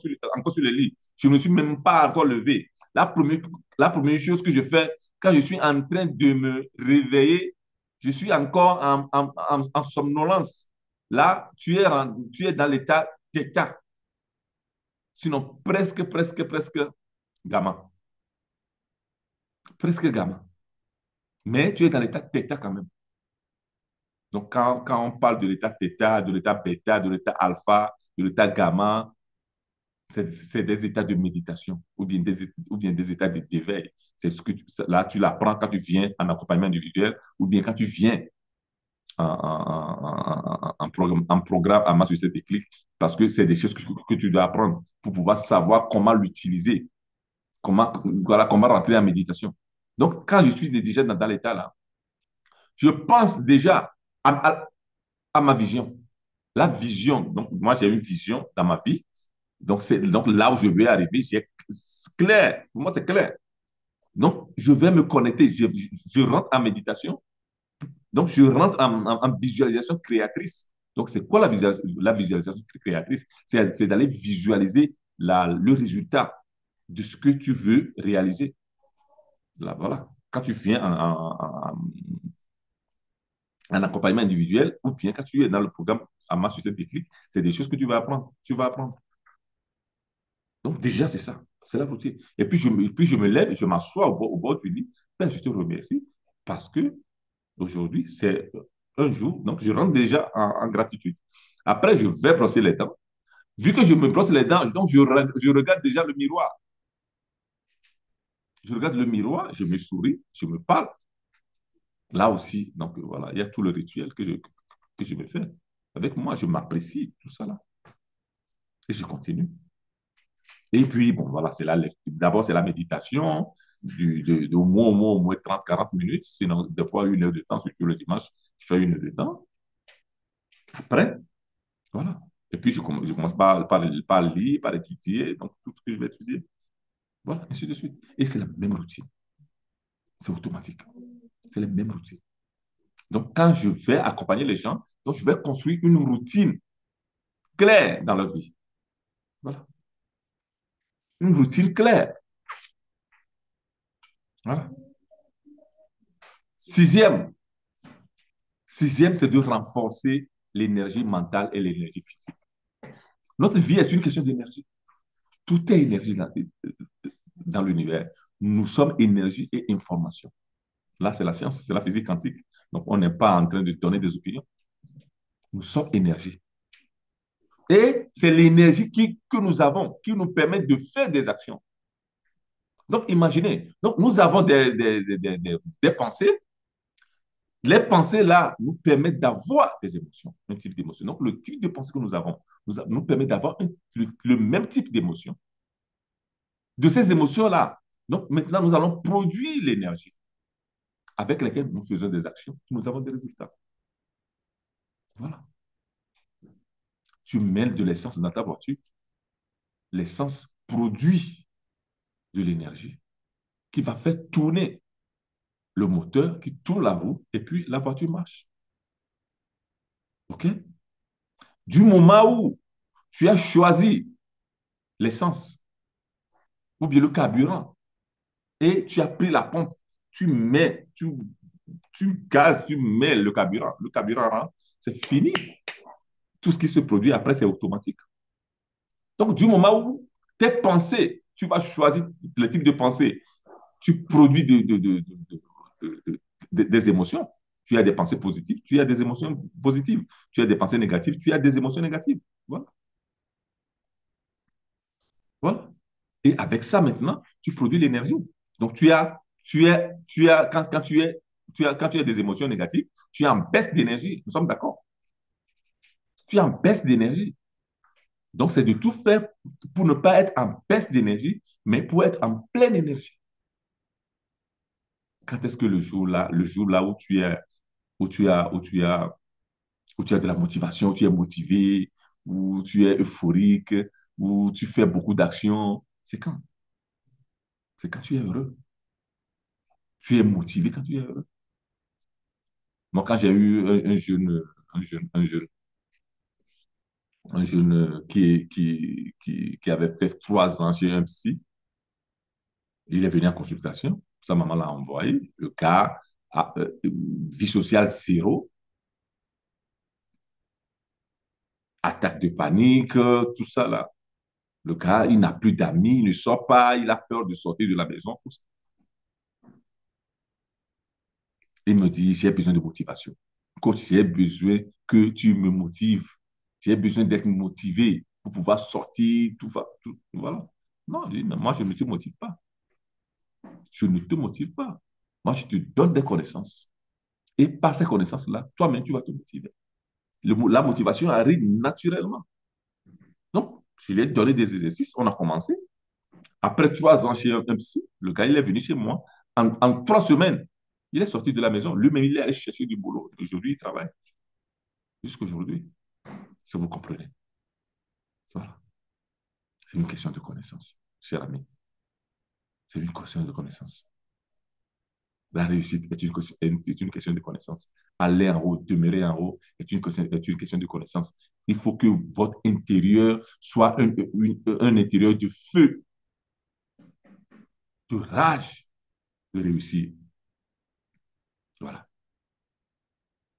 sur le lit, je ne me suis même pas encore levé. La première chose que je fais, quand je suis en train de me réveiller, je suis encore en somnolence. Là, tu es dans l'état θ, sinon presque gamma. Presque gamma. Mais tu es dans l'état θ quand même. Donc, quand on parle de l'état θ, de l'état bêta, de l'état alpha, de l'état gamma, c'est des états de méditation ou bien des états d'éveil. C'est ce que là, tu l'apprends quand tu viens en accompagnement individuel ou bien quand tu viens en programme à masse sur cette déclic parce que c'est des choses que tu dois apprendre pour pouvoir savoir comment l'utiliser, voilà, comment rentrer en méditation. Donc, quand je suis déjà dans l'état là, je pense déjà à ma vision. La vision, donc moi j'ai une vision dans ma vie. Donc, c'est donc là où je vais arriver, c'est clair. Pour moi, c'est clair. Donc, je vais me connecter. Je rentre en méditation. Donc, je rentre en visualisation créatrice. Donc, c'est quoi la visualisation créatrice? C'est d'aller visualiser le résultat de ce que tu veux réaliser. Là, voilà. Quand tu viens en accompagnement individuel ou bien quand tu es dans le programme à ma société technique, c'est des choses que tu vas apprendre. Tu vas apprendre. Donc, déjà, c'est ça. C'est la routine. Puis je me lève, je m'assois au bord du lit. Ben, je te remercie parce que aujourd'hui, c'est un jour. Donc, je rentre déjà en gratitude. Après, je vais brosser les dents. Vu que je me brosse les dents, donc je regarde déjà le miroir. Je regarde le miroir, je me souris, je me parle. Là aussi, donc voilà, il y a tout le rituel que je me fais. Avec moi, je m'apprécie, tout ça là. Et je continue. Et puis, bon, voilà, d'abord, c'est la méditation au moins 30 40 minutes, sinon, des fois, 1 heure de temps, surtout le dimanche, je fais 1 heure de temps. Après, voilà. Et puis, je commence par lire, par étudier, donc tout ce que je vais étudier. Voilà, ainsi de suite. Et c'est la même routine. C'est automatique. C'est la même routine. Donc, quand je vais accompagner les gens, donc je vais construire une routine claire dans leur vie. Voilà. Une routine claire. Voilà. Sixième, Sixième, c'est de renforcer l'énergie mentale et l'énergie physique. Notre vie est une question d'énergie. Tout est énergie dans l'univers. Nous sommes énergie et information. Là, c'est la science, c'est la physique quantique. Donc, on n'est pas en train de donner des opinions. Nous sommes énergie. Et c'est l'énergie que nous avons qui nous permet de faire des actions. Donc, imaginez, donc, nous avons des pensées. Les pensées, là, nous permettent d'avoir des émotions, un type d'émotion. Donc, le type de pensée que nous avons nous permet d'avoir le même type d'émotion. De ces émotions-là, donc maintenant, nous allons produire l'énergie avec laquelle nous faisons des actions. Nous avons des résultats. Voilà. Tu mêles de l'essence dans ta voiture. L'essence produit de l'énergie qui va faire tourner le moteur, qui tourne la roue, et puis la voiture marche. OK? Du moment où tu as choisi l'essence ou bien le carburant et tu as pris la pompe, tu gazes, tu mets le carburant. Le carburant rentre, c'est fini. Tout ce qui se produit après, c'est automatique. Donc, du moment où tes pensées, tu vas choisir le type de pensée, tu produis des émotions. Tu as des pensées positives, tu as des émotions positives. Tu as des pensées négatives, tu as des émotions négatives. Voilà. Voilà. Et avec ça, maintenant, tu produis l'énergie. Donc, quand tu as des émotions négatives, tu es en baisse d'énergie. Nous sommes d'accord? Tu es en baisse d'énergie. Donc, c'est de tout faire pour ne pas être en baisse d'énergie, mais pour être en pleine énergie. Quand est-ce que le jour là où tu es, où tu as, où tu as, où tu as de la motivation, où tu es motivé, où tu es euphorique, où tu fais beaucoup d'actions, c'est quand? C'est quand tu es heureux. Tu es motivé quand tu es heureux. Moi, quand j'ai eu un jeune un jeune qui avait fait 3 ans chez un psy. Il est venu en consultation. Sa maman l'a envoyé. Le cas a vie sociale zéro, attaque de panique, tout ça là. Le gars, il n'a plus d'amis, il ne sort pas, il a peur de sortir de la maison. Tout ça. Il me dit, j'ai besoin de motivation. Coach, j'ai besoin que tu me motives. J'ai besoin d'être motivé pour pouvoir sortir, tout, tout voilà. Non, je dis, mais moi, je ne te motive pas. Je ne te motive pas. Moi, je te donne des connaissances. Et par ces connaissances-là, toi-même, tu vas te motiver. La motivation arrive naturellement. Donc, je lui ai donné des exercices, on a commencé. Après 3 ans chez un psy, le gars, il est venu chez moi. En 3 semaines, il est sorti de la maison. Lui-même, il est allé chercher du boulot. Aujourd'hui, il travaille. Jusqu'aujourd'hui. Si vous comprenez. Voilà. C'est une question de connaissance, cher ami. C'est une question de connaissance. La réussite est une question de connaissance. Aller en haut, demeurer en haut est une question de connaissance. Il faut que votre intérieur soit un intérieur de feu, de rage de réussir. Voilà.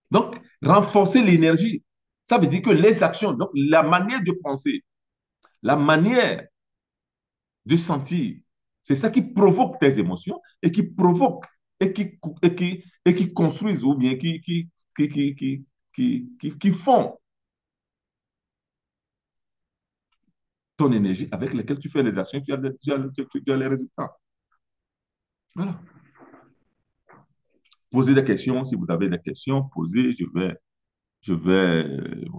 Donc, renforcer l'énergie, ça veut dire que les actions, donc la manière de penser, la manière de sentir, c'est ça qui provoque tes émotions et qui provoque et qui construisent ou bien qui font ton énergie avec laquelle tu fais les actions, tu as les résultats. Voilà. Posez des questions, si vous avez des questions, posez, je vais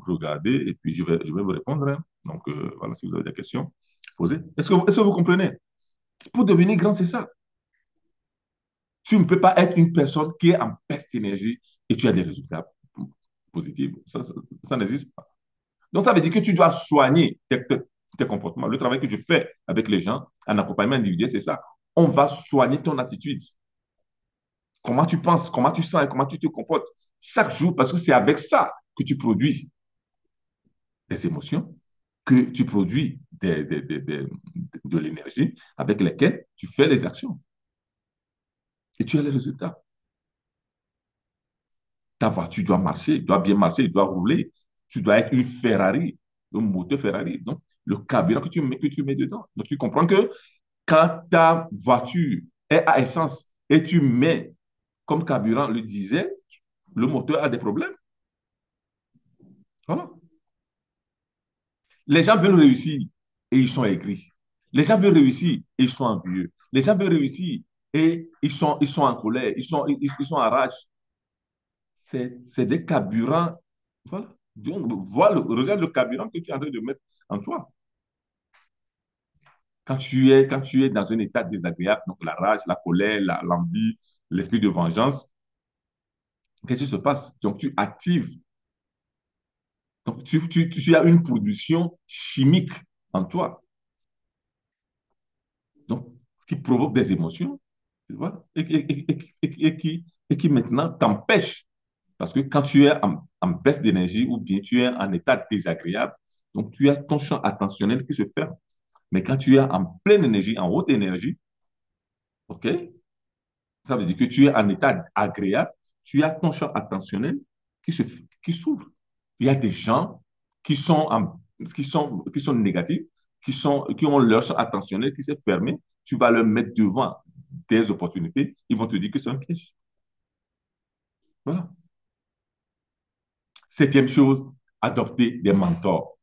regarder et puis je vais vous répondre. Hein. Donc, voilà, si vous avez des questions, posez. Est-ce que vous comprenez? Pour devenir grand, c'est ça. Tu ne peux pas être une personne qui est en peste d'énergie et tu as des résultats positifs. Ça n'existe pas. Donc, ça veut dire que tu dois soigner tes comportements. Le travail que je fais avec les gens en accompagnement individuel, c'est ça. On va soigner ton attitude. Comment tu penses, comment tu sens et comment tu te comportes chaque jour, parce que c'est avec ça que tu produis des émotions, que tu produis de l'énergie avec lesquelles tu fais les actions et tu as les résultats. Ta voiture doit marcher, doit bien marcher, doit rouler. Tu dois être une Ferrari, un moteur Ferrari. Donc, le carburant que tu mets dedans. Donc, tu comprends que quand ta voiture est à essence et tu mets comme carburant le diesel, le moteur a des problèmes. Voilà. Les gens veulent réussir et ils sont aigris. Les gens veulent réussir et ils sont envieux. Les gens veulent réussir et ils sont en colère, ils sont en rage. C'est des carburants. Voilà. Donc, regarde le carburant que tu es en train de mettre en toi. Quand tu es dans un état désagréable, donc la rage, la colère, l'envie, l'esprit de vengeance, qu'est-ce qui se passe? Donc, tu actives. Donc, tu as une production chimique en toi. Donc, qui provoque des émotions, tu vois, et qui maintenant t'empêche. Parce que quand tu es en baisse d'énergie ou bien tu es en état désagréable, donc tu as ton champ attentionnel qui se ferme. Mais quand tu es en pleine énergie, en haute énergie, OK, ça veut dire que tu es en état agréable, tu as ton champ attentionnel qui, se, qui s'ouvre. Il y a des gens qui sont négatifs, qui ont leur champ attentionnel qui s'est fermé. Tu vas leur mettre devant des opportunités, ils vont te dire que c'est un piège. Voilà. Septième chose, adopter des mentors.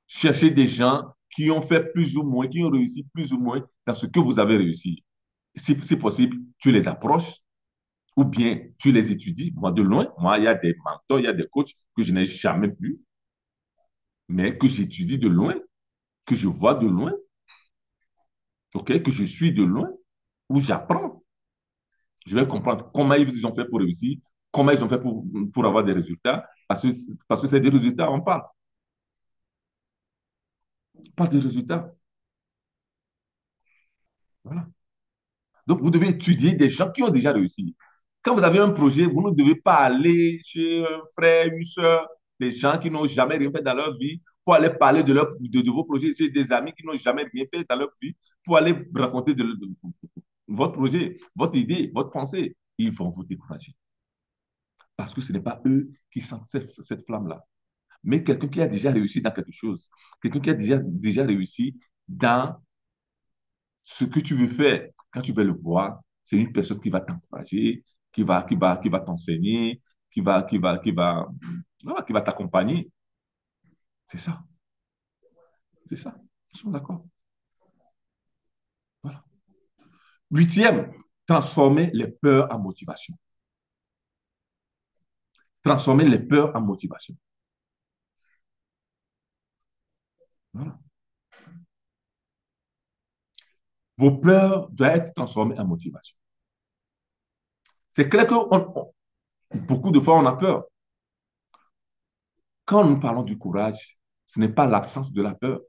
Chercher des gens qui ont fait plus ou moins, qui ont réussi plus ou moins dans ce que vous avez réussi. Si possible, tu les approches ou bien tu les étudies. Moi, de loin, il y a des mentors, il y a des coachs que je n'ai jamais vus, mais que j'étudie de loin, que je vois de loin, okay, que je suis de loin, où j'apprends. Je vais comprendre comment ils ont fait pour réussir, comment ils ont fait pour avoir des résultats, parce que c'est des résultats, on parle. On parle des résultats. Voilà. Donc, vous devez étudier des gens qui ont déjà réussi. Quand vous avez un projet, vous ne devez pas aller chez un frère, une soeur. des gens qui n'ont jamais rien fait dans leur vie pour aller parler de vos projets. J'ai des amis qui n'ont jamais rien fait dans leur vie pour aller raconter votre projet, votre idée, votre pensée. Ils vont vous décourager parce que ce n'est pas eux qui sentent cette flamme-là. Mais quelqu'un qui a déjà réussi dans quelque chose, quelqu'un qui a déjà réussi dans ce que tu veux faire, quand tu vas le voir, c'est une personne qui va t'encourager, qui va t'enseigner, voilà, qui va t'accompagner. C'est ça, c'est ça. Ils sont d'accord. Voilà. Huitième, transformer les peurs en motivation. Transformer les peurs en motivation. Voilà. Vos peurs doivent être transformées en motivation. C'est clair que beaucoup de fois, on a peur. Quand nous parlons du courage, ce n'est pas l'absence de la peur,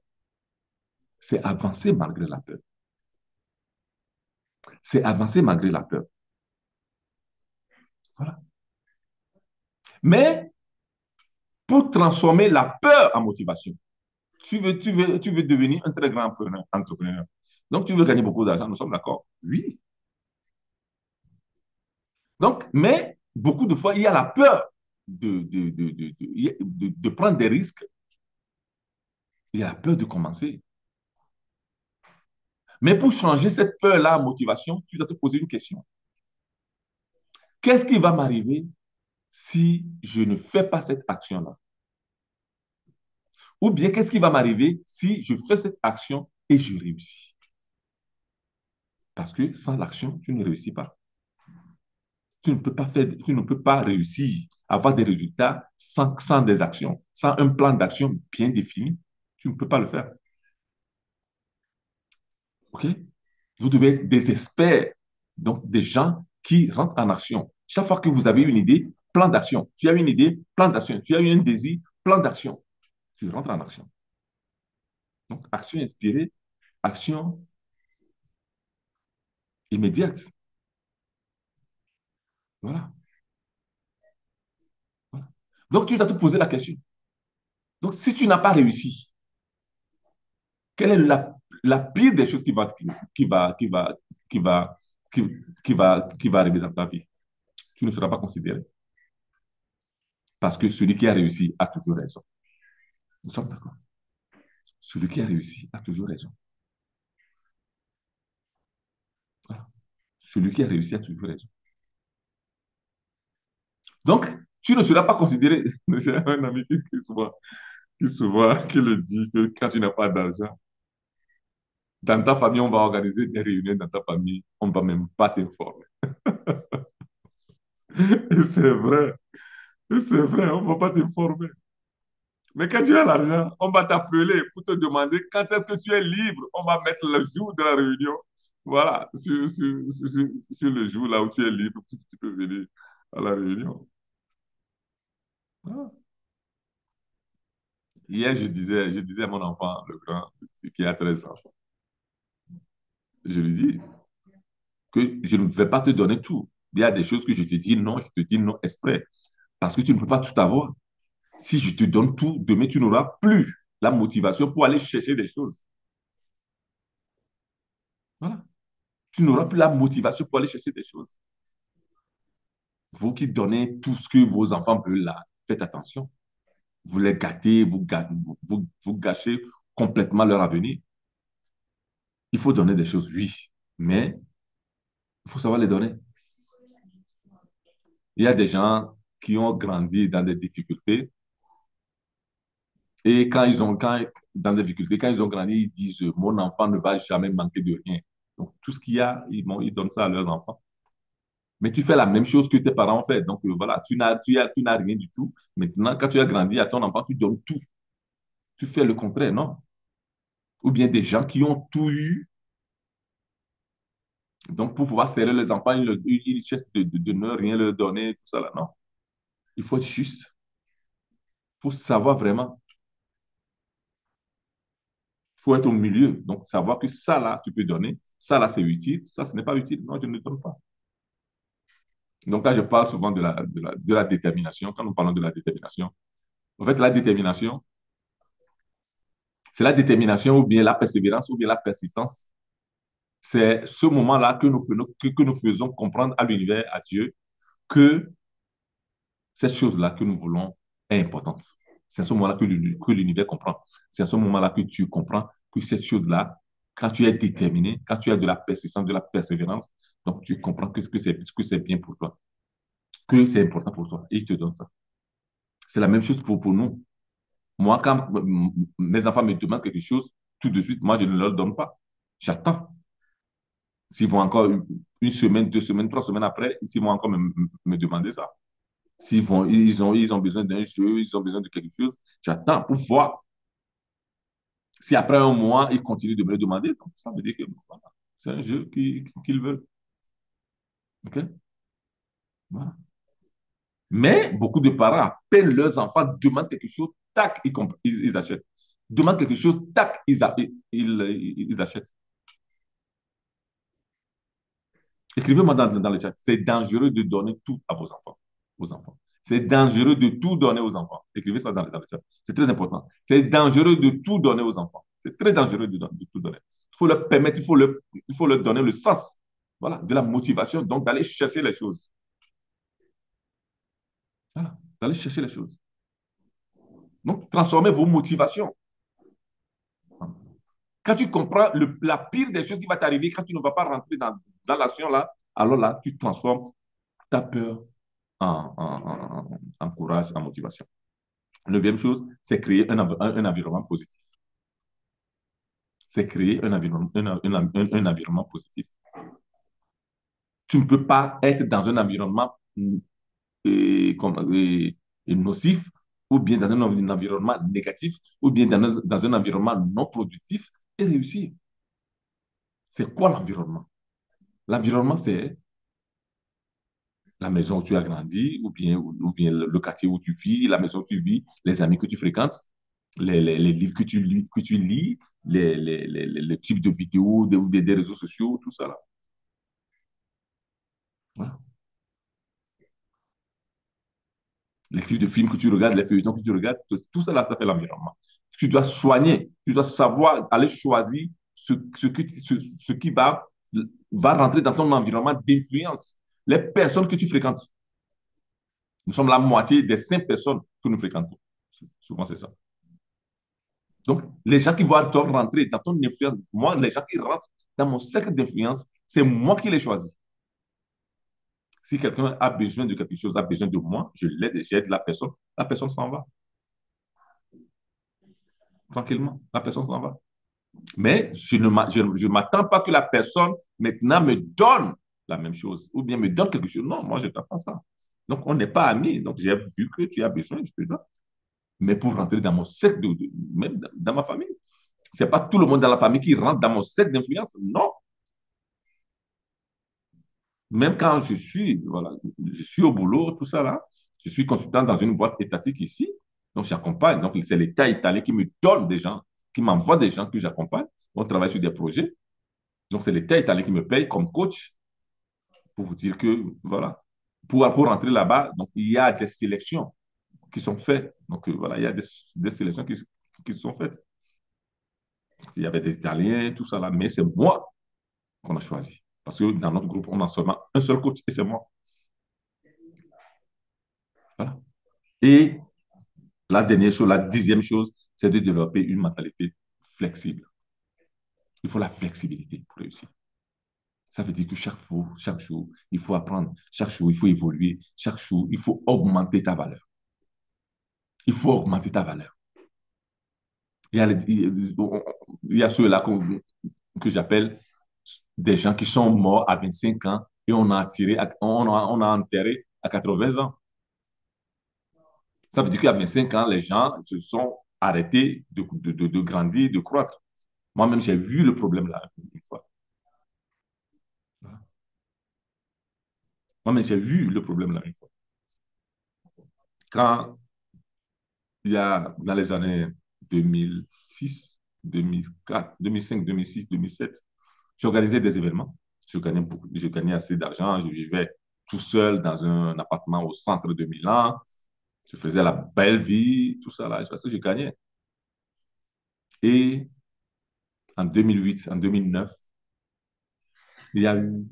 c'est avancer malgré la peur. C'est avancer malgré la peur. Voilà. Mais pour transformer la peur en motivation, tu veux devenir un très grand entrepreneur. Donc, tu veux gagner beaucoup d'argent, nous sommes d'accord? Oui. Donc, mais beaucoup de fois, il y a la peur de prendre des risques. Il y a la peur de commencer. Mais pour changer cette peur-là en motivation, tu dois te poser une question. Qu'est-ce qui va m'arriver si je ne fais pas cette action-là? Ou bien qu'est-ce qui va m'arriver si je fais cette action et je réussis? Parce que sans l'action, tu ne réussis pas. Tu ne peux pas réussir à avoir des résultats sans des actions, sans un plan d'action bien défini. Tu ne peux pas le faire. OK? Vous devez être des experts, donc des gens qui rentrent en action. Chaque fois que vous avez une idée, plan d'action. Tu as une idée, plan d'action. Tu as eu un désir, plan d'action. Tu rentres en action. Donc, action inspirée, action immédiate. Voilà. Voilà. Donc, tu dois te poser la question. Donc, si tu n'as pas réussi, quelle est la pire des choses qui va, qui va, qui va, qui, qui va arriver dans ta vie? Tu ne seras pas considéré. Parce que celui qui a réussi a toujours raison. Nous sommes d'accord. Celui qui a réussi a toujours raison. Voilà. Celui qui a réussi a toujours raison. Donc, tu ne seras pas considéré. J'ai un ami qui le dit que quand tu n'as pas d'argent, dans ta famille, on va organiser des réunions dans ta famille, on ne va même pas t'informer. Et c'est vrai, on ne va pas t'informer. Mais quand tu as l'argent, on va t'appeler pour te demander quand est-ce que tu es libre. On va mettre le jour de la réunion. Voilà, sur le jour là où tu es libre, tu peux venir à la réunion. Ah. Hier, je disais à mon enfant, le grand, qui a 13 ans, je lui dis que je ne vais pas te donner tout. Il y a des choses que je te dis non, je te dis non exprès. Parce que tu ne peux pas tout avoir. Si je te donne tout, demain, tu n'auras plus la motivation pour aller chercher des choses. Voilà. Tu n'auras plus la motivation pour aller chercher des choses. Vous qui donnez tout ce que vos enfants veulent là, faites attention. Vous les gâtez, vous gâchez complètement leur avenir. Il faut donner des choses, oui, mais il faut savoir les donner. Il y a des gens qui ont grandi dans des difficultés et dans des difficultés, quand ils ont grandi, ils disent, mon enfant ne va jamais manquer de rien. Donc, tout ce qu'il y a, ils donnent ça à leurs enfants. Mais tu fais la même chose que tes parents ont fait. Donc, voilà, tu n'as rien du tout. Maintenant, quand tu as grandi à ton enfant, tu donnes tout. Tu fais le contraire, non? Ou bien des gens qui ont tout eu. Donc, pour pouvoir serrer les enfants, ils cherchent de ne rien leur donner, tout ça là. Non. Il faut être juste. Il faut savoir vraiment. Il faut être au milieu. Donc, savoir que ça là, tu peux donner. Ça là, c'est utile. Ça, ce n'est pas utile. Non, je ne donne pas. Donc, là, je parle souvent de la détermination. Quand nous parlons de la détermination, En fait, la détermination, c'est la détermination ou bien la persévérance ou bien la persistance. C'est ce moment-là que nous faisons comprendre à l'univers, à Dieu, que cette chose-là que nous voulons est importante. C'est à ce moment-là que l'univers comprend. C'est à ce moment-là que tu comprends que cette chose-là, quand tu es déterminé, quand tu as de la persistance, de la persévérance, donc tu comprends que c'est bien pour toi, que c'est important pour toi. Et il te donne ça. C'est la même chose pour nous. Moi, quand mes enfants me demandent quelque chose, tout de suite, moi, je ne leur donne pas. J'attends. S'ils vont encore une semaine, 2 semaines, 3 semaines après, s'ils vont encore me demander ça. Ils ont besoin d'un jeu, ils ont besoin de quelque chose, j'attends pour voir. Si après un mois, ils continuent de me le demander, donc ça veut dire que voilà, c'est un jeu qu'ils veulent. Okay? Voilà. Mais beaucoup de parents, à peine leurs enfants demandent quelque chose, tac, ils achètent. Demandent quelque chose, tac, ils achètent. Écrivez-moi dans le chat. C'est dangereux de donner tout à vos enfants. Aux enfants. C'est dangereux de tout donner aux enfants. Écrivez ça dans le chat. C'est très important. C'est dangereux de tout donner aux enfants. C'est très dangereux de tout donner. Il faut leur permettre, il faut leur donner le sens, voilà, de la motivation, donc d'aller chercher les choses. Voilà, d'aller chercher les choses. Donc, transformez vos motivations. Quand tu comprends la pire des choses qui va t'arriver, quand tu ne vas pas rentrer dans l'action là, alors là, tu transformes ta peur en courage, en motivation. Neuvième chose, c'est créer un environnement positif. C'est créer un environnement positif. Tu ne peux pas être dans un environnement nocif ou bien dans un environnement négatif ou bien dans un environnement non productif et réussir. C'est quoi l'environnement? L'environnement, c'est la maison où tu as grandi, ou bien le quartier où tu vis, la maison où tu vis, les amis que tu fréquentes, les livres que tu lis les types de vidéos, des réseaux sociaux, tout ça là. Voilà. Les types de films que tu regardes, les feuilletons que tu regardes, tout ça là, ça fait l'environnement. Tu dois soigner, tu dois savoir aller choisir ce qui va rentrer dans ton environnement d'influence. Les personnes que tu fréquentes. Nous sommes la moitié des 5 personnes que nous fréquentons. Souvent, c'est ça. Donc, les gens qui vont rentrer dans ton influence, moi, les gens qui rentrent dans mon cercle d'influence, c'est moi qui les choisis. Si quelqu'un a besoin de quelque chose, a besoin de moi, je l'aide, j'aide la personne s'en va. Tranquillement, la personne s'en va. Mais je ne m'attends pas que la personne maintenant me donne la même chose ou bien me donne quelque chose. Non, moi, je n'attends pas ça. Donc, on n'est pas amis. Donc, j'ai vu que tu as besoin, je te donne. Mais pour rentrer dans mon cercle, même dans ma famille, ce n'est pas tout le monde dans la famille qui rentre dans mon cercle d'influence. Non. Même quand voilà, je suis au boulot, tout ça là, je suis consultant dans une boîte étatique ici, donc j'accompagne. Donc c'est l'État italien qui me donne des gens, qui m'envoie des gens que j'accompagne. On travaille sur des projets. Donc c'est l'État italien qui me paye comme coach pour vous dire que, voilà, pour rentrer là-bas, donc il y a des sélections qui sont faites. Donc voilà, il y a des sélections qui sont faites. Il y avait des Italiens, tout ça là, mais c'est moi qu'on a choisi. Parce que dans notre groupe, on a seulement un seul coach et c'est moi. Voilà. Et la dernière chose, la 10e chose, c'est de développer une mentalité flexible. Il faut la flexibilité pour réussir. Ça veut dire que chaque jour, il faut apprendre. Chaque jour, il faut évoluer. Chaque jour, il faut augmenter ta valeur. Il faut augmenter ta valeur. Il y a ceux-là que j'appelle des gens qui sont morts à 25 ans et on a enterré à 80 ans. Ça veut dire qu'à 25 ans, les gens se sont arrêtés de grandir, de croître. Moi-même, j'ai vu le problème là une fois. Moi-même, j'ai vu le problème là une fois. Quand il y a dans les années 2006, 2004, 2005, 2006, 2007, j'organisais des événements. Je gagnais assez d'argent. Je vivais tout seul dans un appartement au centre de Milan. Je faisais la belle vie, tout ça là, parce que je gagnais. Et en 2008, en 2009, il y a eu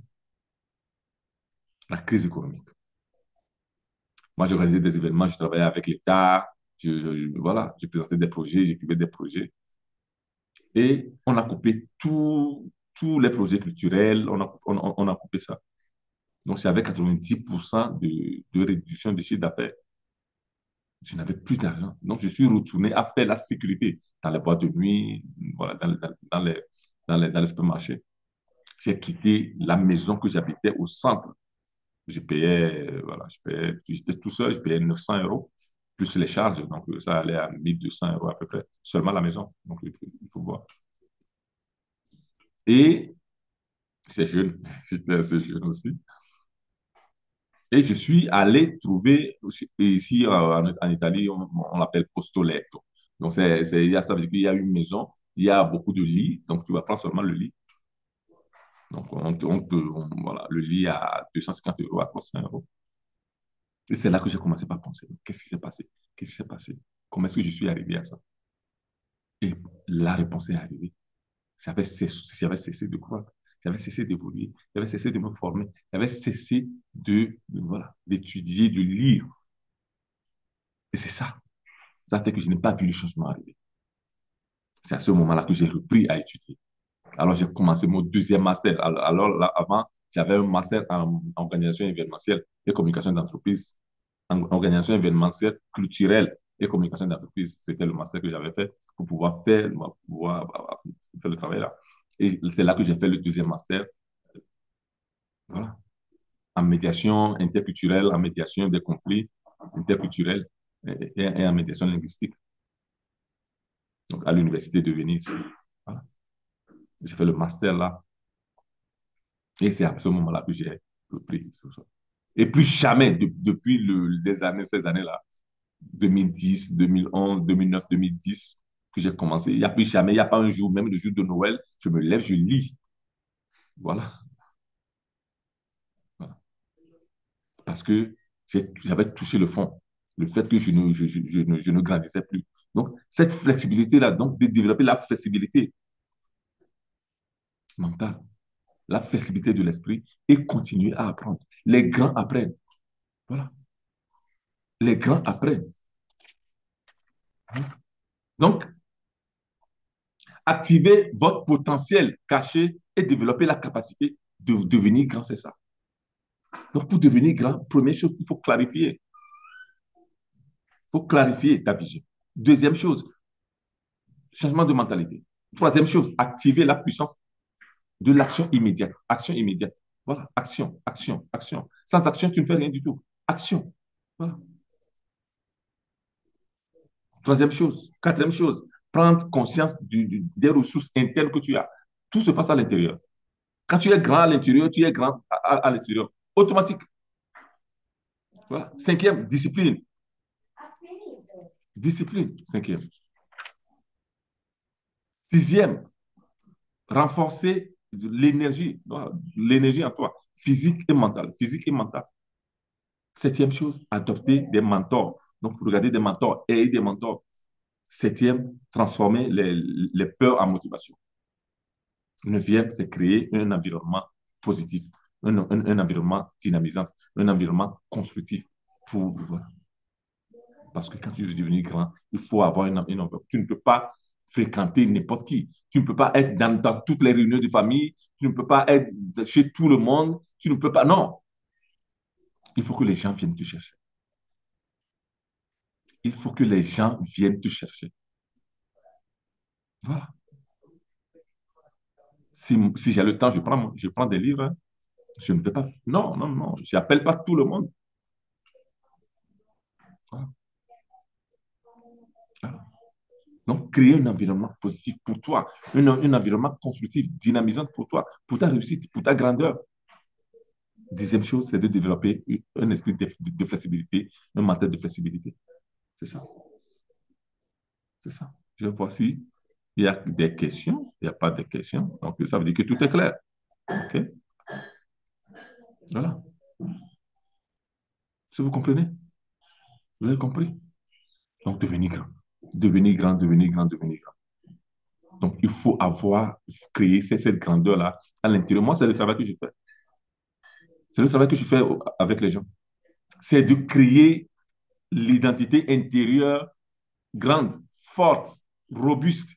la crise économique. Moi, je réalisais des événements, je travaillais avec l'État, voilà, je présentais des projets, j'écrivais des projets. Et on a coupé tous les projets culturels, on a coupé ça. Donc, j'avais 90% de réduction de chiffre d'affaires. Je n'avais plus d'argent. Donc, je suis retourné à faire la sécurité dans les boîtes de nuit, voilà, dans les supermarchés. J'ai quitté la maison que j'habitais au centre. Je payais, voilà, j'étais tout seul, je payais 900 euros, plus les charges. Donc, ça allait à 1200 euros à peu près, seulement la maison. Donc, il faut voir. Et c'est jeune, j'étais assez jeune aussi. Et je suis allé trouver, ici en Italie, on l'appelle postoletto. Donc, ça veut dire qu'il y a une maison, il y a beaucoup de lits, donc tu vas prendre seulement le lit. Donc, voilà, le lit à 250 euros, à 300 euros. Et c'est là que j'ai commencé par penser, qu'est-ce qui s'est passé? Qu'est-ce qui s'est passé? Comment est-ce que je suis arrivé à ça? Et la réponse est arrivée. J'avais cessé de croître, j'avais cessé d'évoluer, j'avais cessé de me former, j'avais cessé voilà, d'étudier, de lire. Et c'est ça. Ça fait que je n'ai pas vu le changement arriver. C'est à ce moment-là que j'ai repris à étudier. Alors, j'ai commencé mon deuxième master. Alors là, avant, j'avais un master en organisation événementielle et communication d'entreprise, en organisation événementielle culturelle et communication d'entreprise. C'était le master que j'avais fait pour pouvoir faire le travail là. Et c'est là que j'ai fait le deuxième master, voilà, en médiation interculturelle, en médiation des conflits interculturels et en médiation linguistique, donc à l'université de Venise. Voilà. J'ai fait le master là. Et c'est à ce moment-là que j'ai repris. Et plus jamais, depuis ces années-là, 2010, 2011, 2009, 2010, que j'ai commencé, il n'y a plus jamais, il n'y a pas un jour, même le jour de Noël, je me lève, je lis. Voilà. Voilà. Parce que j'avais touché le fond. Le fait que je ne grandissais plus. Donc, cette flexibilité-là, donc de développer la flexibilité mentale, la flexibilité de l'esprit et continuer à apprendre. Les grands apprennent. Voilà. Les grands apprennent. Donc, activer votre potentiel caché et développer la capacité de devenir grand, c'est ça. Donc, pour devenir grand, première chose, il faut clarifier. Il faut clarifier ta vision. Deuxième chose, changement de mentalité. Troisième chose, activer la puissance de l'action immédiate. Action immédiate. Voilà, action, action, action. Sans action, tu ne fais rien du tout. Action. Voilà. Troisième chose. Quatrième chose, prendre conscience des ressources internes que tu as. Tout se passe à l'intérieur. Quand tu es grand à l'intérieur, tu es grand à l'extérieur. Automatique. Voilà. Cinquième, discipline. Discipline, cinquième. Sixième, renforcer l'énergie en toi, physique et mentale. Physique et mentale. Septième chose, adopter des mentors. Donc, regarder des mentors et des mentors. Septième, transformer les peurs en motivation. Neuvième, c'est créer un environnement positif, un environnement dynamisant, un environnement constructif pour, voilà. Parce que quand tu veux devenir grand, il faut avoir une enveloppe. Tu ne peux pas fréquenter n'importe qui. Tu ne peux pas être dans toutes les réunions de famille. Tu ne peux pas être chez tout le monde. Tu ne peux pas. Non. Il faut que les gens viennent te chercher. Il faut que les gens viennent te chercher. Voilà. Si j'ai le temps, je prends des livres, hein. Je ne vais pas. Non, non, non. Je n'appelle pas tout le monde. Voilà. Voilà. Donc, créer un environnement positif pour toi, un environnement constructif, dynamisant pour toi, pour ta réussite, pour ta grandeur. Dixième chose, c'est de développer un esprit de flexibilité, un mental de flexibilité. C'est ça. C'est ça. Je vois si il y a des questions, il n'y a pas de questions. Donc, ça veut dire que tout est clair. OK? Voilà. Si vous comprenez? Vous avez compris? Donc, devenir grand. Devenir grand, devenir grand, devenir grand. Donc, il faut avoir créé cette grandeur-là à l'intérieur. Moi, c'est le travail que je fais. C'est le travail que je fais avec les gens. C'est de créer l'identité intérieure grande, forte, robuste.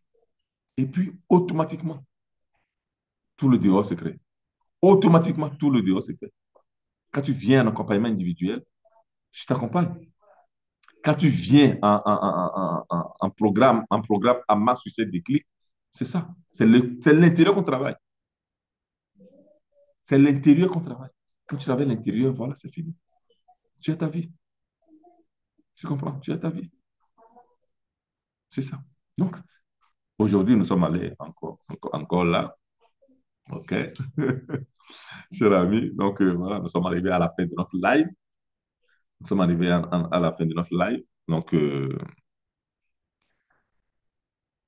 Et puis, automatiquement, tout le dehors se crée. Automatiquement, tout le dehors se fait. Quand tu viens en accompagnement individuel, je t'accompagne. Quand tu viens en programme à masse sur ces déclics, c'est ça. C'est l'intérieur qu'on travaille. C'est l'intérieur qu'on travaille. Quand tu travailles l'intérieur, voilà, c'est fini. Tu as ta vie. Tu comprends? Tu as ta vie. C'est ça. Donc, aujourd'hui, nous sommes allés encore là. OK? Cher ami. Donc, voilà, nous sommes arrivés à la fin de notre live. Nous sommes arrivés à la fin de notre live. Donc,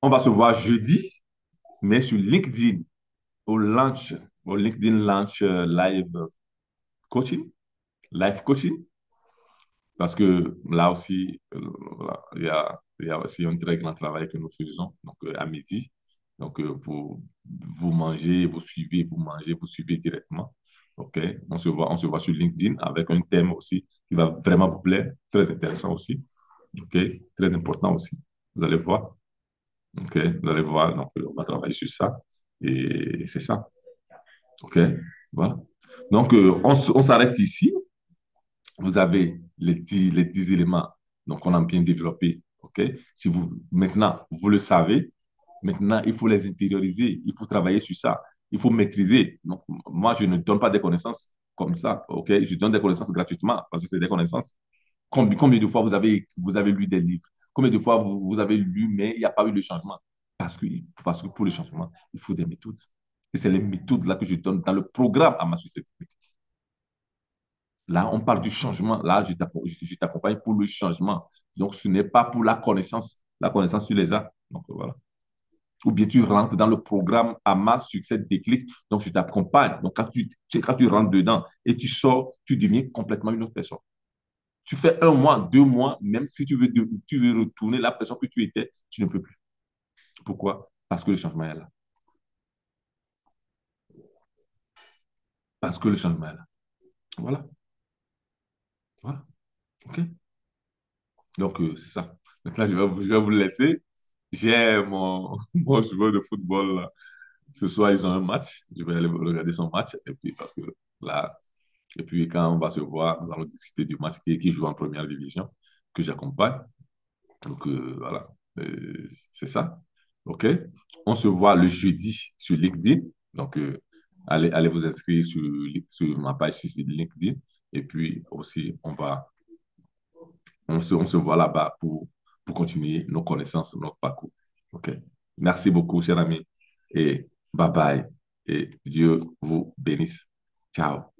on va se voir jeudi, mais sur LinkedIn, au launch, au LinkedIn Launch coaching, live coaching, parce que là aussi, voilà, il y a aussi un très grand travail que nous faisons, donc à midi. Donc, vous mangez, vous suivez, vous mangez, vous suivez directement. OK? On se voit sur LinkedIn avec un thème aussi qui va vraiment vous plaire, très intéressant aussi. OK? Très important aussi. Vous allez voir. OK? Vous allez voir. Donc, on va travailler sur ça. Et c'est ça. OK? Voilà. Donc, on s'arrête ici. Vous avez les 10 éléments donc on a bien développé. OK? Si vous, maintenant, vous le savez, maintenant, il faut les intérioriser. Il faut travailler sur ça. Il faut maîtriser. Donc, moi, je ne donne pas des connaissances comme ça. OK? Je donne des connaissances gratuitement parce que c'est des connaissances. Combien de fois vous avez lu des livres? Combien de fois vous avez lu, mais il n'y a pas eu de changement? Parce que pour le changement, il faut des méthodes. Et c'est les méthodes là que je donne dans le programme à ma société. Là, on parle du changement. Là, je t'accompagne pour le changement. Donc, ce n'est pas pour la connaissance. La connaissance, tu les as. Donc, voilà. Ou bien tu rentres dans le programme AMA Succès Déclic. Donc, je t'accompagne. Donc, quand tu rentres dedans et tu sors, tu deviens complètement une autre personne. Tu fais un mois, 2 mois, même si tu veux retourner la personne que tu étais, tu ne peux plus. Pourquoi? Parce que le changement est là. Parce que le changement est là. Voilà. Voilà. OK? Donc, c'est ça. Donc là, je vais vous laisser. J'ai mon joueur de football là. Ce soir, ils ont un match. Je vais aller regarder son match. Et puis, parce que là, et puis quand on va se voir, nous allons discuter du match qui joue en première division, que j'accompagne. Donc, voilà. C'est ça. OK? On se voit le jeudi sur LinkedIn. Donc, allez vous inscrire sur ma page sur LinkedIn. Et puis aussi, on se voit là-bas pour continuer nos connaissances, notre parcours. OK? Merci beaucoup, cher ami. Et bye bye. Et Dieu vous bénisse. Ciao.